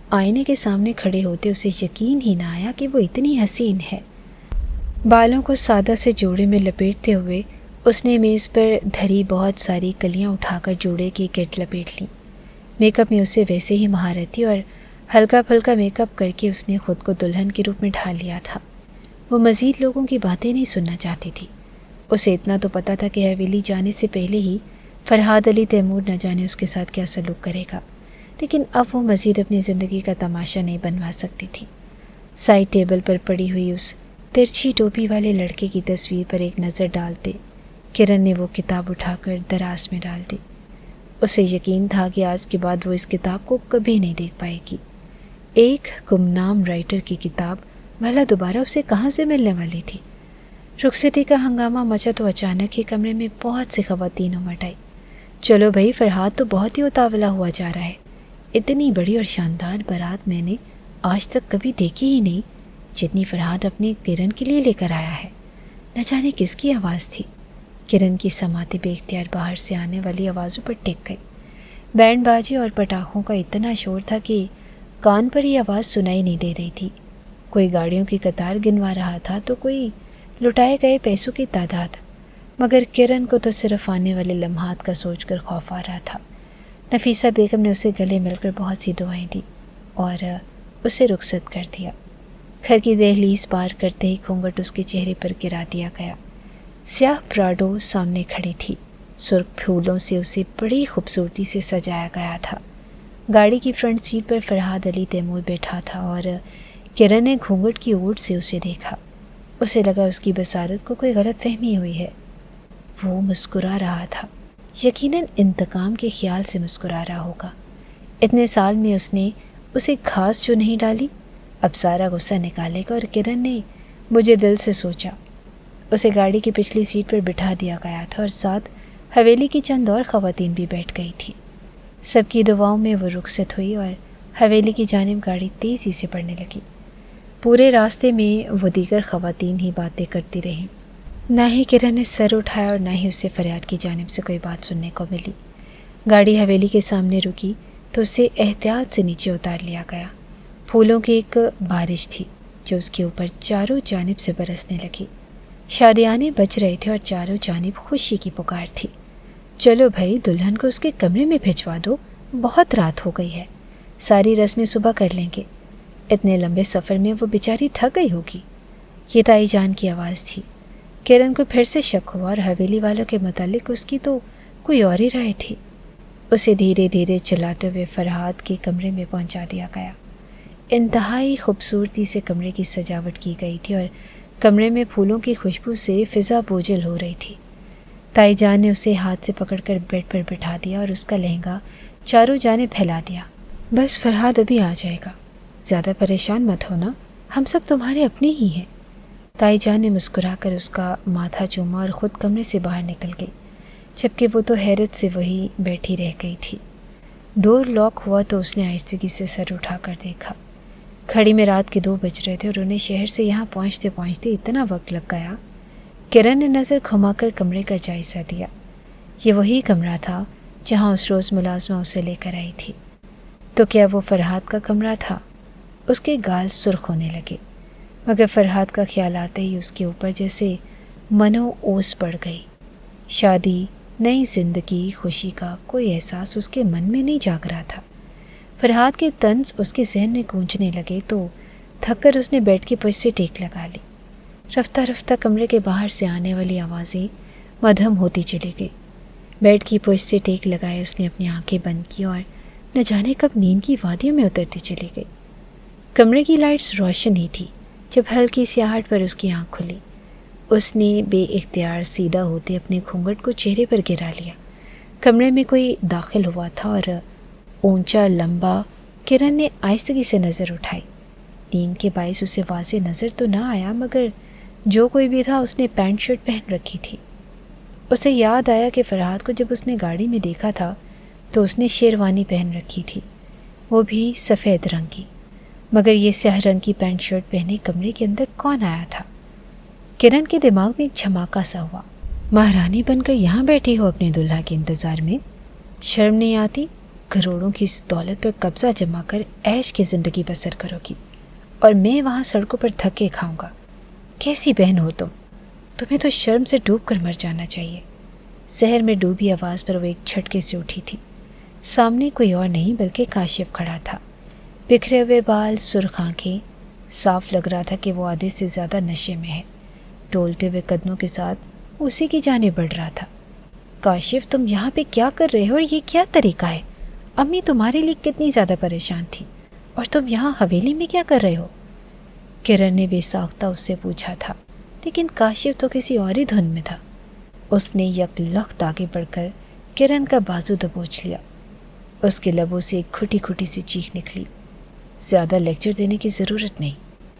آئینے کے سامنے کھڑے ہوتے اسے یقین ہی نہ آیا کہ وہ اتنی حسین ہے۔ بالوں کو سادہ سے جوڑے میں لپیٹتے ہوئے اس نے میز پر دھری بہت ساری کلیاں اٹھا کر جوڑے کی گرد لپیٹ لیں۔ میک اپ میں اسے ویسے ہی مہارت تھی اور ہلکا پھلکا میک اپ کر کے اس نے خود کو دلہن کے روپ میں ڈھال لیا تھا۔ وہ مزید لوگوں کی باتیں نہیں سننا چاہتی تھی۔ اسے اتنا تو پتہ تھا کہ حویلی جانے سے پہلے ہی فرحاد علی تیمور نہ جانے اس کے ساتھ کیا سلوک کرے گا، لیکن اب وہ مزید اپنی زندگی کا تماشا نہیں بنوا سکتی تھی۔ سائڈ ٹیبل پر پڑی ہوئی اس ترچھی ٹوپی والے لڑکے کی تصویر پر ایک نظر ڈالتے کرن نے وہ کتاب اٹھا کر دراز میں ڈال دی۔ اسے یقین تھا کہ آج کے بعد وہ اس کتاب کو کبھی نہیں دیکھ پائے گی۔ ایک گمنام رائٹر کی کتاب بھلا دوبارہ اسے کہاں سے ملنے والی تھی؟ رخصتی کا ہنگامہ مچا تو اچانک ہی کمرے میں بہت سی خواتین امٹ آئی۔ چلو بھائی، فرحاد تو بہت ہی اتاولا ہوا جا رہا ہے، اتنی بڑی اور شاندار بارات میں نے آج تک کبھی دیکھی ہی نہیں جتنی فرحاد اپنے کرن کے لیے لے کر آیا ہے۔ نہ جانے کس کی آواز تھی؟ کرن کی سماعتیں بے اختیار باہر سے آنے والی آوازوں پر ٹک گئی۔ بینڈ باجے اور پٹاخوں کا اتنا شور تھا کہ کان پر یہ آواز سنائی نہیں دے رہی تھی۔ کوئی گاڑیوں کی قطار گنوا رہا تھا تو کوئی لٹائے گئے پیسوں کی تعداد، مگر کرن کو تو صرف آنے والے لمحات کا سوچ کر خوف آ رہا تھا۔ نفیسہ بیگم نے اسے گلے مل کر بہت سی دعائیں دی اور اسے رخصت کر دیا۔ گھر کی دہلیز پار کرتے ہی گھونگھٹ اس کے چہرے پر گرا دیا گیا۔ سیاہ پراڈو سامنے کھڑی تھی، سرخ پھولوں سے اسے بڑی خوبصورتی سے سجایا گیا تھا۔ گاڑی کی فرنٹ سیٹ پر فرحاد علی تیمور بیٹھا تھا اور کرن نے گھونگھٹ کی اوٹ سے اسے دیکھا۔ اسے لگا اس کی بصارت کو کوئی غلط فہمی ہوئی ہے۔ وہ مسکرا رہا تھا، یقیناً انتقام کے خیال سے مسکرا رہا ہوگا۔ اتنے سال میں اس نے اسے گھاس جو نہیں ڈالی، اب سارا غصہ نکالے گا۔ اور کرن نے مجھے دل سے سوچا۔ اسے گاڑی کی پچھلی سیٹ پر بٹھا دیا گیا تھا اور ساتھ حویلی کی چند اور خواتین بھی بیٹھ گئی تھیں۔ سب کی دعاؤں میں وہ رخصت ہوئی اور حویلی کی جانب گاڑی تیزی سے بڑھنے لگی۔ پورے راستے میں وہ دیگر خواتین ہی باتیں کرتی رہیں۔ نہ ہی کرن نے سر اٹھایا اور نہ ہی اسے فریاد کی جانب سے کوئی بات سننے کو ملی۔ گاڑی حویلی کے سامنے رکی تو اسے احتیاط سے نیچے اتار لیا گیا۔ پھولوں کی ایک بارش تھی جو اس کے اوپر چاروں جانب سے برسنے لگی۔ شادیانے بج رہے تھے اور چاروں جانب خوشی کی پکار تھی۔ چلو بھائی، دلہن کو اس کے کمرے میں بھجوا دو، بہت رات ہو گئی ہے، ساری رسمیں صبح کر لیں گے۔ اتنے لمبے سفر میں وہ بیچاری تھک گئی ہوگی۔ یہ تائی جان کی آواز تھی۔ کرن کو پھر سے شک ہوا اور حویلی والوں کے متعلق اس کی تو کوئی اور ہی رائے تھی۔ اسے دھیرے دھیرے چلاتے ہوئے فرحاد کے کمرے میں پہنچا دیا گیا۔ انتہائی خوبصورتی سے کمرے کی سجاوٹ کی گئی تھی اور کمرے میں پھولوں کی خوشبو سے فضا بوجھل ہو رہی تھی۔ تائی جان نے اسے ہاتھ سے پکڑ کر بیڈ پر بٹھا دیا اور اس کا لہنگا چاروں جانب پھیلا دیا۔ بس فرحاد ابھی آ جائے گا، زیادہ پریشان مت ہونا، ہم سب تمہارے اپنے ہی ہیں۔ تائی جان نے مسکرا کر اس کا ماتھا چوما اور خود کمرے سے باہر نکل گئی، جبکہ وہ تو حیرت سے وہی بیٹھی رہ گئی تھی۔ ڈور لاک ہوا تو اس نے آہستگی سے سر اٹھا کر دیکھا۔ گھڑی میں رات کے 2 بج رہے تھے اور انہیں شہر سے یہاں پہنچتے پہنچتے اتنا وقت لگ گیا۔ کرن نے نظر گھما کر کمرے کا جائزہ دیا۔ یہ وہی کمرہ تھا جہاں اس روز ملازمہ اسے لے کر آئی تھی۔ تو کیا وہ فرحاد کا کمرہ تھا؟ اس کے گال سرخ ہونے لگے، مگر فرحاد کا خیال آتے ہی اس کے اوپر جیسے منو اوس پڑ گئی۔ شادی، نئی زندگی، خوشی کا کوئی احساس اس کے من میں نہیں جاگ رہا تھا۔ فرحاد کے طنز اس کے ذہن میں گونجنے لگے تو تھک کر اس نے بیڈ کی پشت سے ٹیک لگا لی۔ رفتہ رفتہ کمرے کے باہر سے آنے والی آوازیں مدھم ہوتی چلی گئی۔ بیڈ کی پشت سے ٹیک لگائے اس نے اپنی آنکھیں بند کی اور نہ جانے کب نیند کی وادیوں میں اترتی چلی گئی۔ کمرے کی لائٹس روشن ہی تھی جب ہلکی سی آہٹ پر اس کی آنکھ کھلی۔ اس نے بے اختیار سیدھا ہوتے اپنے گھونگھٹ کو چہرے پر گرا لیا۔ کمرے میں کوئی داخل ہوا تھا اور اونچا لمبا۔ کرن نے آہستگی سے نظر اٹھائی۔ نیند کے باعث اسے واضح نظر تو نہ آیا، مگر جو کوئی بھی تھا اس نے پینٹ شرٹ پہن رکھی تھی۔ اسے یاد آیا کہ فرحاد کو جب اس نے گاڑی میں دیکھا تھا تو اس نے شیروانی پہن رکھی تھی، وہ بھی سفید رنگ کی، مگر یہ سیاہ رنگ کی پینٹ شرٹ پہنے کمرے کے اندر کون آیا تھا؟ کرن کے دماغ میں ایک جھماکا سا ہوا۔ مہارانی بن کر یہاں بیٹھی ہو اپنے دلہا کے انتظار میں؟ شرم نہیں آتی؟ کروڑوں کی اس دولت پر قبضہ جما کر عیش کی زندگی بسر کرو گی اور میں وہاں سڑکوں پر دھکے کھاؤں گا۔ کیسی بہن ہو تمہیں تو شرم سے ڈوب کر مر جانا چاہیے۔ زہر میں ڈوبی آواز پر وہ ایک جھٹکے سے اٹھی تھی۔ سامنے کوئی اور نہیں بلکہ کاشف کھڑا تھا۔ بکھرے ہوئے بال، سرخ آنکھیں، صاف لگ رہا تھا کہ وہ آدھے سے زیادہ نشے میں ہے۔ ڈولتے ہوئے قدموں کے ساتھ اسی کی جانب بڑھ رہا تھا۔ کاشف، تم یہاں پہ کیا کر رہے ہو اور یہ کیا طریقہ ہے؟ امی تمہارے لیے کتنی زیادہ پریشان تھی اور تم یہاں حویلی میں کیا کر رہے ہو؟ کرن نے بے ساختہ اس سے پوچھا تھا، لیکن کاشف تو کسی اور ہی دھن میں تھا۔ اس نے یک لخت آگے بڑھ کر کرن کا بازو دبوچ لیا۔ اس کے لبوں سے ایک کھٹی کھٹی سی چیخ نکلی۔ زیادہ لیکچر دینے کی ضرورت نہیں،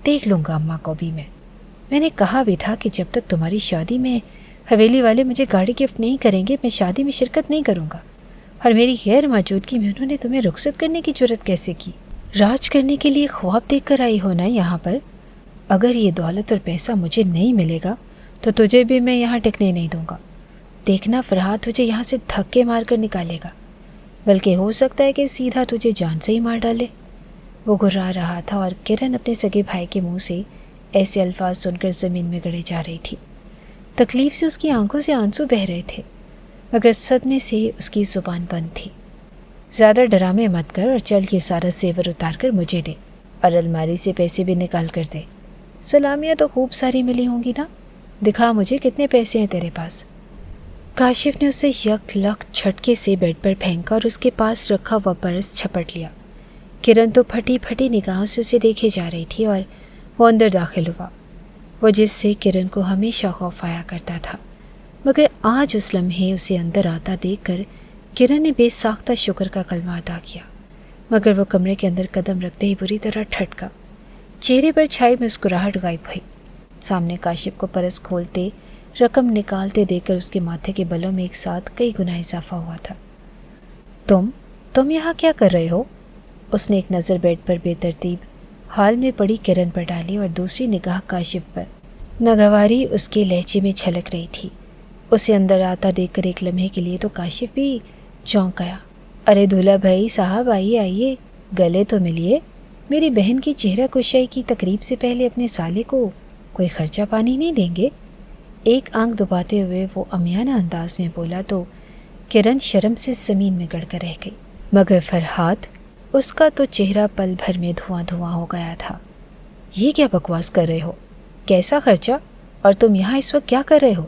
دیکھ لوں گا اماں کو بھی میں نے کہا بھی تھا کہ جب تک تمہاری شادی میں حویلی والے مجھے گاڑی گفٹ نہیں کریں گے میں شادی میں شرکت نہیں کروں گا، اور میری غیر موجودگی میں انہوں نے تمہیں رخصت کرنے کی جرت کیسے کی؟ راج کرنے کے لیے خواب دیکھ کر آئی ہو نا یہاں پر؟ اگر یہ دولت اور پیسہ مجھے نہیں ملے گا تو تجھے بھی میں یہاں ٹکنے نہیں دوں گا۔ دیکھنا فرحاد تجھے یہاں سے دھکے مار کر نکالے گا، بلکہ ہو سکتا ہے کہ سیدھا تجھے جان سے ہی مار ڈالے۔ وہ گھرا رہا تھا اور کرن اپنے سگے بھائی کے منہ سے ایسے الفاظ سن کر زمین میں گڑے جا رہی تھی۔ تکلیف سے اس کی آنکھوں سے آنسو بہہ رہے تھے، مگر صدمے سے اس کی زبان بند تھی۔ زیادہ ڈرامے مت کر اور چل یہ سارا زیور اتار کر مجھے دے، اور الماری سے پیسے بھی نکال کر دے۔ سلامیاں تو خوب ساری ملی ہوں گی نا، دکھا مجھے کتنے پیسے ہیں تیرے پاس۔ کاشف نے اسے یک لخت جھٹکے سے بیڈ پر پھینکا اور اس کے پاس رکھا ہوا پرس جھپٹ لیا۔ کرن تو پھٹی پھٹی نگاہوں سے اسے دیکھے جا رہی تھی اور وہ اندر داخل ہوا، وہ جس سے کرن کو ہمیشہ خوف آیا کرتا تھا، مگر آج اس لمحے اسے اندر آتا دیکھ کر کرن نے بے ساختہ شکر کا کلمہ ادا کیا، مگر وہ کمرے کے اندر قدم رکھتے ہی بری طرح ٹھٹکا۔ چہرے پر چھائی مسکراہٹ غائب ہوئی۔ سامنے کاشف کو پرس کھولتے رقم نکالتے دیکھ کر اس کے ماتھے کے بلوں میں ایک ساتھ کئی گنا اضافہ ہوا تھا۔ تم یہاں کیا کر رہے ہو؟ اس نے ایک نظر بیڈ پر بے ترتیب حال میں پڑی کرن پر ڈالی اور دوسری نگاہ کاشف پر۔ ناگواری اس کے لہجے میں چھلک رہی تھی۔ اسے اندر آتا دیکھ کر ایک لمحے کے لیے تو کاشف بھی چونک گیا۔ ارے دولہا بھائی صاحب، آئیے گلے تو ملیے۔ میری بہن کی چہرہ کشائی کی تقریب سے پہلے اپنے سالے کو کوئی خرچہ پانی نہیں دیں گے؟ ایک آنکھ دباتے ہوئے وہ عامیانہ انداز میں بولا تو کرن شرم سے زمین میں گڑ کر رہ گئی، مگر فرحاد، اس کا تو چہرہ پل بھر میں دھواں دھواں ہو گیا تھا۔ یہ کیا بکواس کر رہے ہو؟ کیسا خرچہ؟ اور تم یہاں اس وقت کیا کر رہے ہو؟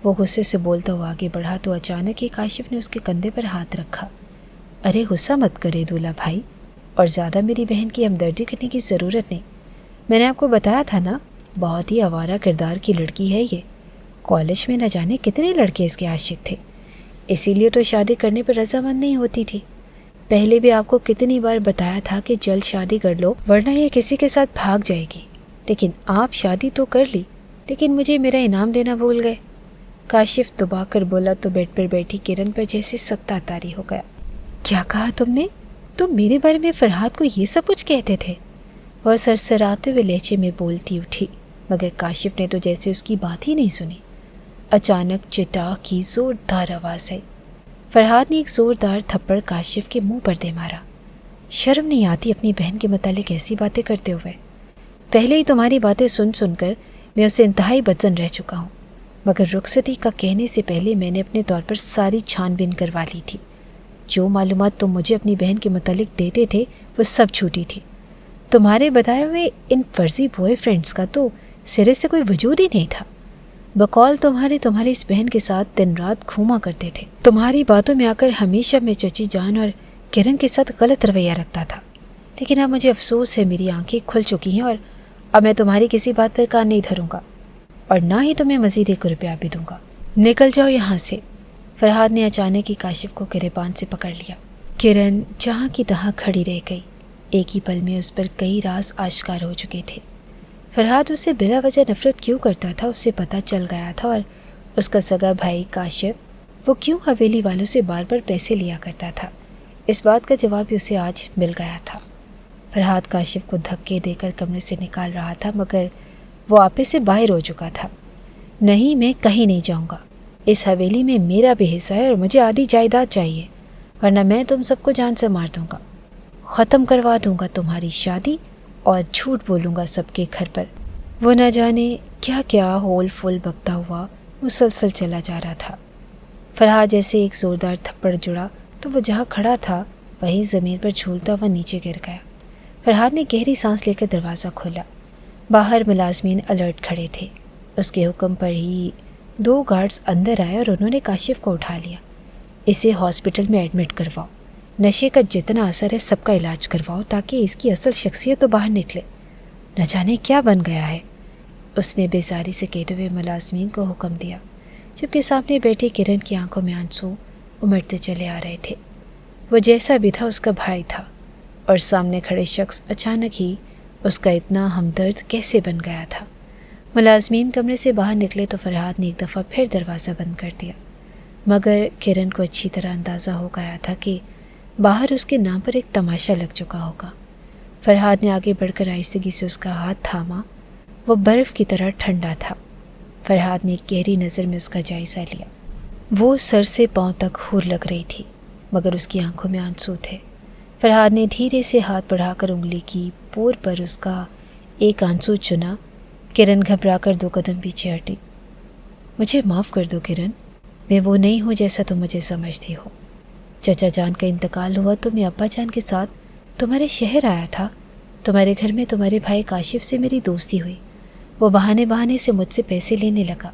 وہ غصے سے بولتا ہوا آگے بڑھا تو اچانک ہی کاشف نے اس کے کندھے پر ہاتھ رکھا۔ ارے غصہ مت کرے دولہا بھائی، اور زیادہ میری بہن کی ہمدردی کرنے کی ضرورت نہیں۔ میں نے آپ کو بتایا تھا نا بہت ہی آوارہ کردار کی لڑکی ہے یہ. کالج میں نہ جانے کتنے لڑکے اس کے عاشق تھے، اسی لیے تو شادی کرنے پر رضامند نہیں ہوتی تھی. پہلے بھی آپ کو کتنی بار بتایا تھا کہ جلد شادی کر لو ورنہ یہ کسی کے ساتھ بھاگ جائے گی. لیکن آپ شادی تو کر لی، لیکن مجھے میرا انعام دینا بھول گئے. کاشف دبا کر بولا تو بیڈ پر بیٹھی کرن پر جیسے سکتہ طاری ہو گیا. کیا کہا تم نے؟ تم میرے بارے میں فرحاد کو یہ سب کچھ کہتے تھے؟ اور سرسراتے ہوئے لہجے میں بولتی اٹھی، مگر کاشف نے تو جیسے اس کی بات ہی نہیں سنی. اچانک چٹاخ کی زوردار آواز آئی. فرحاد نے ایک زوردار تھپڑ کاشف کے منہ پر دے مارا. شرم نہیں آتی اپنی بہن کے متعلق ایسی باتیں کرتے ہوئے؟ پہلے ہی تمہاری باتیں سن سن کر میں اسے انتہائی بدظن رہ چکا ہوں، مگر رخصتی کا کہنے سے پہلے میں نے اپنے طور پر ساری چھان بین کروا لی تھی. جو معلومات تم مجھے اپنی بہن کے متعلق دیتے تھے وہ سب جھوٹی تھی. تمہارے بتائے ہوئے ان فرضی بوائے فرینڈس کا تو سرے سے کوئی وجود ہی نہیں تھا. بقول تمہاری اس بہن کے ساتھ دن رات گھوما کرتے تھے. تمہاری باتوں میں آ کر ہمیشہ میں چچی جان اور کرن کے ساتھ غلط رویہ رکھتا تھا، لیکن اب مجھے افسوس ہے میری آنکھیں کھل چکی ہیں اور اب میں تمہاری کسی بات پر کان نہیں دھروں گا اور نہ ہی تمہیں مزید 1 روپیہ بھی دوں گا. نکل جاؤ یہاں سے. فرحاد نے اچانک ہی کاشف کو گریبان سے پکڑ لیا. کرن جہاں کی تہاں کھڑی رہ گئی. ایک ہی پل میں اس پر کئی راز آشکار ہو چکے تھے. فرحاد اسے بلا وجہ نفرت کیوں کرتا تھا اسے پتہ چل گیا تھا، اور اس کا سگا بھائی کاشف وہ کیوں حویلی والوں سے بار بار پیسے لیا کرتا تھا، اس بات کا جواب بھی اسے آج مل گیا تھا. فرحاد کاشف کو دھکے دے کر کمرے سے نکال رہا تھا، مگر وہ آپے سے باہر ہو چکا تھا. نہیں، میں کہیں نہیں جاؤں گا. اس حویلی میں میرا بھی حصہ ہے اور مجھے آدھی جائیداد چاہیے، ورنہ میں تم سب کو جان سے مار دوں گا. ختم کروا دوں گا تمہاری شادی اور جھوٹ بولوں گا سب کے گھر پر. وہ نہ جانے کیا کیا ہول فول بکتا ہوا مسلسل چلا جا رہا تھا. فرحاد جیسے ایک زوردار تھپڑ جڑا تو وہ جہاں کھڑا تھا وہیں زمین پر جھولتا ہوا نیچے گر گیا. فرحاد نے گہری سانس لے کر دروازہ کھولا. باہر ملازمین الرٹ کھڑے تھے. اس کے حکم پر ہی 2 گارڈز اندر آئے اور انہوں نے کاشف کو اٹھا لیا. اسے ہاسپٹل میں ایڈمٹ کرواؤ. نشے کا جتنا اثر ہے سب کا علاج کرواؤ تاکہ اس کی اصل شخصیت تو باہر نکلے. نہ جانے کیا بن گیا ہے، اس نے بیزاری سے کہتے ہوئے ملازمین کو حکم دیا، جبکہ سامنے بیٹھی کرن کی آنکھوں میں آنسو امڑتے چلے آ رہے تھے. وہ جیسا بھی تھا اس کا بھائی تھا، اور سامنے کھڑے شخص اچانک ہی اس کا اتنا ہمدرد کیسے بن گیا تھا. ملازمین کمرے سے باہر نکلے تو فرحاد نے ایک دفعہ پھر دروازہ بند کر دیا، مگر کرن کو اچھی طرح اندازہ ہو گیا تھا کہ باہر اس کے نام پر ایک تماشا لگ چکا ہوگا. فرحاد نے آگے بڑھ کر آہستگی سے اس کا ہاتھ تھاما. وہ برف کی طرح ٹھنڈا تھا. فرحاد نے ایک گہری نظر میں اس کا جائزہ لیا. وہ سر سے پاؤں تک ہور لگ رہی تھی، مگر اس کی آنکھوں میں آنسو تھے. فرحاد نے دھیرے سے ہاتھ بڑھا کر انگلی کی پور پر اس کا ایک آنسو چنا. کرن گھبرا کر 2 قدم پیچھے ہٹی. مجھے معاف کر دو کرن، میں وہ نہیں ہوں جیسا تم مجھے سمجھتی ہو. چچا جان کا انتقال ہوا تو میں ابا جان کے ساتھ تمہارے شہر آیا تھا. تمہارے گھر میں تمہارے بھائی کاشف سے میری دوستی ہوئی. وہ بہانے سے مجھ سے پیسے لینے لگا.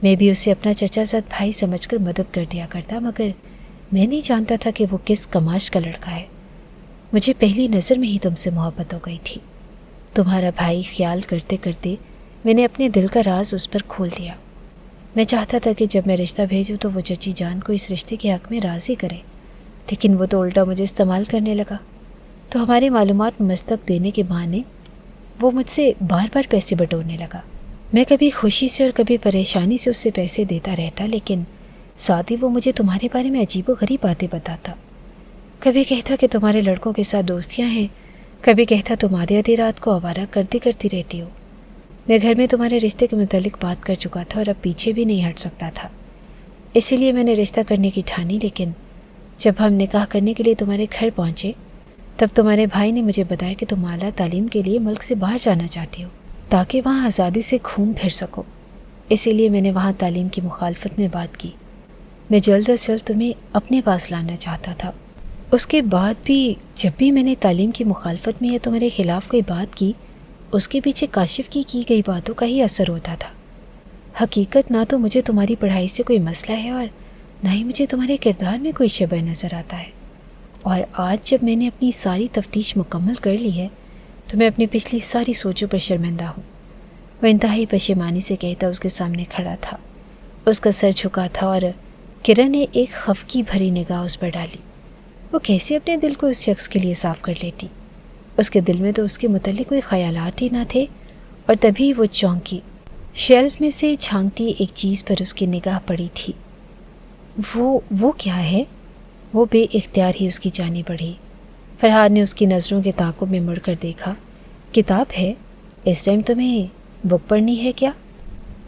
میں بھی اسے اپنا چچا زاد بھائی سمجھ کر مدد کر دیا کرتا، مگر میں نہیں جانتا تھا کہ وہ کس کماش کا لڑکا ہے. مجھے پہلی نظر میں ہی تم سے محبت ہو گئی تھی. تمہارا بھائی خیال کرتے کرتے میں نے اپنے دل کا راز اس پر کھول دیا. میں چاہتا تھا کہ جب میں رشتہ بھیجوں تو وہ چچی جان کو اس رشتے کے حق میں راضی کرے، لیکن وہ تو الٹا مجھے استعمال کرنے لگا. تو ہماری معلومات مستق دینے کے بہانے وہ مجھ سے بار بار پیسے بٹورنے لگا. میں کبھی خوشی سے اور کبھی پریشانی سے اس سے پیسے دیتا رہتا، لیکن ساتھ ہی وہ مجھے تمہارے بارے میں عجیب و غریب باتیں بتاتا. کبھی کہتا کہ تمہارے لڑکوں کے ساتھ دوستیاں ہیں، کبھی کہتا تم آدھی رات کو آوارہ کرتی رہتی ہو. میں گھر میں تمہارے رشتے کے متعلق بات کر چکا تھا اور اب پیچھے بھی نہیں ہٹ سکتا تھا، اسی لیے میں نے رشتہ کرنے کی ٹھانی. لیکن جب ہم نکاح کرنے کے لیے تمہارے گھر پہنچے تب تمہارے بھائی نے مجھے بتایا کہ تم اعلیٰ تعلیم کے لیے ملک سے باہر جانا چاہتی ہو تاکہ وہاں آزادی سے گھوم پھر سکو. اسی لیے میں نے وہاں تعلیم کی مخالفت میں بات کی. میں جلد از جلد تمہیں اپنے پاس لانا چاہتا تھا. اس کے بعد بھی جب بھی میں نے تعلیم کی مخالفت میں یا تمہارے خلاف کوئی بات کی، اس کے پیچھے کاشف کی گئی باتوں کا ہی اثر ہوتا تھا. حقیقت نہ تو مجھے تمہاری پڑھائی سے کوئی مسئلہ ہے اور نہ ہی مجھے تمہارے کردار میں کوئی شبہ نظر آتا ہے. اور آج جب میں نے اپنی ساری تفتیش مکمل کر لی ہے تو میں اپنی پچھلی ساری سوچوں پر شرمندہ ہوں. وہ انتہائی پشیمانی سے کہتا اس کے سامنے کھڑا تھا۔ اس کا سر جھکا تھا اور کرن نے ایک خفگی بھری نگاہ اس پر ڈالی۔ وہ کیسے اپنے دل کو اس شخص کے لیے صاف کر لیتی؟ اس کے دل میں تو اس کے متعلق کوئی خیالات ہی نہ تھے، اور تبھی وہ چونکی۔ شیلف میں سے جھانکتی ایک چیز پر اس کی نگاہ پڑی تھی۔ وہ کیا ہے؟ وہ بے اختیار ہی اس کی جانب بڑھی۔ فرحاد نے اس کی نظروں کے تعاقب میں مڑ کر دیکھا۔ کتاب ہے؟ اس ٹائم تمہیں بک پڑھنی ہے کیا؟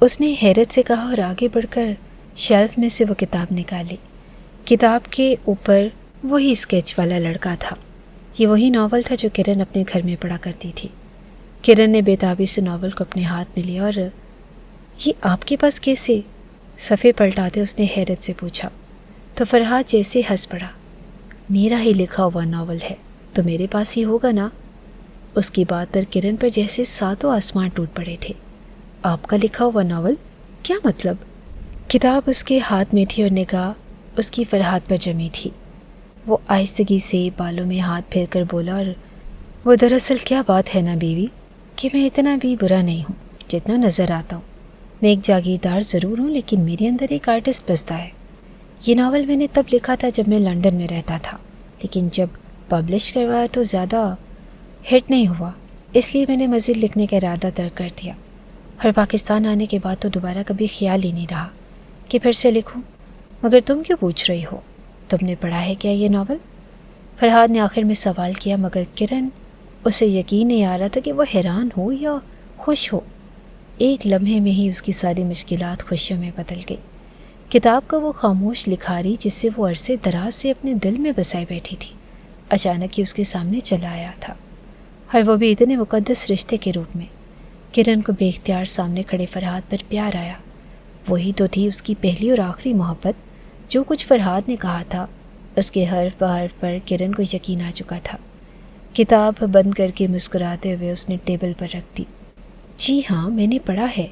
اس نے حیرت سے کہا اور آگے بڑھ کر شیلف میں سے وہ کتاب نکالی۔ کتاب کے اوپر وہی اسکیچ والا لڑکا تھا۔ یہ وہی ناول تھا جو کرن اپنے گھر میں پڑھا کرتی تھی۔ کرن نے بے تابی سے ناول کو اپنے ہاتھ میں لیا اور یہ آپ کے پاس کیسے؟ صفحے پلٹاتے اس نے حیرت سے پوچھا تو فرحاد جیسے ہنس پڑا۔ میرا ہی لکھا ہوا ناول ہے تو میرے پاس ہی ہوگا نا؟ اس کی بات پر کرن پر جیسے ساتوں آسمان ٹوٹ پڑے تھے۔ آپ کا لکھا ہوا ناول؟ کیا مطلب؟ کتاب اس کے ہاتھ میں تھی اور نگاہ اس کی فرحاد پر جمی تھی۔ وہ آہستگی سے بالوں میں ہاتھ پھیر کر بولا، اور وہ دراصل کیا بات ہے نا بیوی کہ میں اتنا بھی برا نہیں ہوں جتنا نظر آتا ہوں۔ میں ایک جاگیردار ضرور ہوں لیکن میرے اندر ایک آرٹسٹ بستا ہے۔ یہ ناول میں نے تب لکھا تھا جب میں لندن میں رہتا تھا، لیکن جب پبلش کروایا تو زیادہ ہٹ نہیں ہوا، اس لیے میں نے مزید لکھنے کا ارادہ ترک کر دیا، اور پاکستان آنے کے بعد تو دوبارہ کبھی خیال ہی نہیں رہا کہ پھر سے لکھوں۔ مگر تم کیوں پوچھ رہی ہو؟ تم نے پڑھا ہے کیا یہ ناول؟ فرحاد نے آخر میں سوال کیا، مگر کرن اسے یقین نہیں آ رہا تھا کہ وہ حیران ہو یا خوش ہو۔ ایک لمحے میں ہی اس کی ساری مشکلات خوشیوں میں بدل گئی۔ کتاب کا وہ خاموش لکھاری جس سے وہ عرصے دراز سے اپنے دل میں بسائے بیٹھی تھی، اچانک ہی اس کے سامنے چلا آیا تھا، اور وہ بھی اتنے مقدس رشتے کے روپ میں۔ کرن کو بے اختیار سامنے کھڑے فرحاد پر پیار آیا۔ وہی تو تھی اس کی پہلی اور آخری محبت۔ جو کچھ فرحاد نے کہا تھا اس کے حرف بحرف پر کرن کو یقین آ چکا تھا۔ کتاب بند کر کے مسکراتے ہوئے اس نے ٹیبل پر رکھ دی۔ جی ہاں، میں نے پڑھا ہے،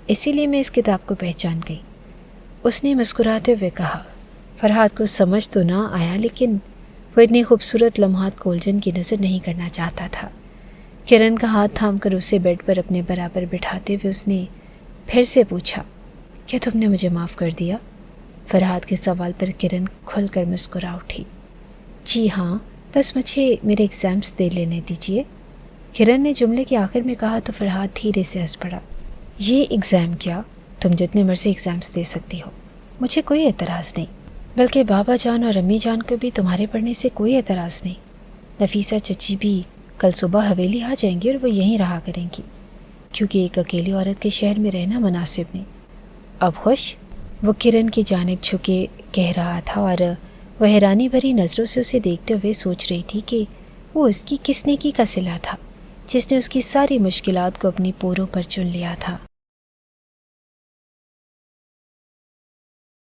اسی لیے میں اس کتاب کو پہچان گئی، اس نے مسکراتے ہوئے کہا۔ فرحاد کو سمجھ تو نہ آیا، لیکن وہ اتنی خوبصورت لمحات کو الجھن کی نظر نہیں کرنا چاہتا تھا۔ کرن کا ہاتھ تھام کر اسے بیڈ پر اپنے برابر بٹھاتے ہوئے اس نے پھر سے پوچھا، کیا تم نے مجھے معاف کر دیا؟ فرحاد کے سوال پر کرن کھل کر مسکرا اٹھی۔ جی ہاں، بس مجھے میرے ایگزامس دے لینے دیجیے، کرن نے جملے کے آخر میں کہا تو فرحاد دھیرے سے ہنس پڑا۔ یہ ایگزام کیا؟ تم جتنے مرضی ایگزامس دے سکتی ہو، مجھے کوئی اعتراض نہیں، بلکہ بابا جان اور امی جان کو بھی تمہارے پڑھنے سے کوئی اعتراض نہیں۔ نفیسہ چچی بھی کل صبح حویلی آ جائیں گی اور وہ یہیں رہا کریں گی، کیونکہ ایک اکیلی عورت کے شہر میں رہنا مناسب نہیں۔ اب خوش؟ وہ کرن کی جانب جھکے کہہ رہا تھا، اور وہ حیرانی بھری نظروں سے اسے دیکھتے ہوئے سوچ رہی تھی کہ وہ اس کی کس نیکی کا صلہ تھا جس نے اس کی ساری مشکلات کو اپنی پوروں پر چن لیا تھا۔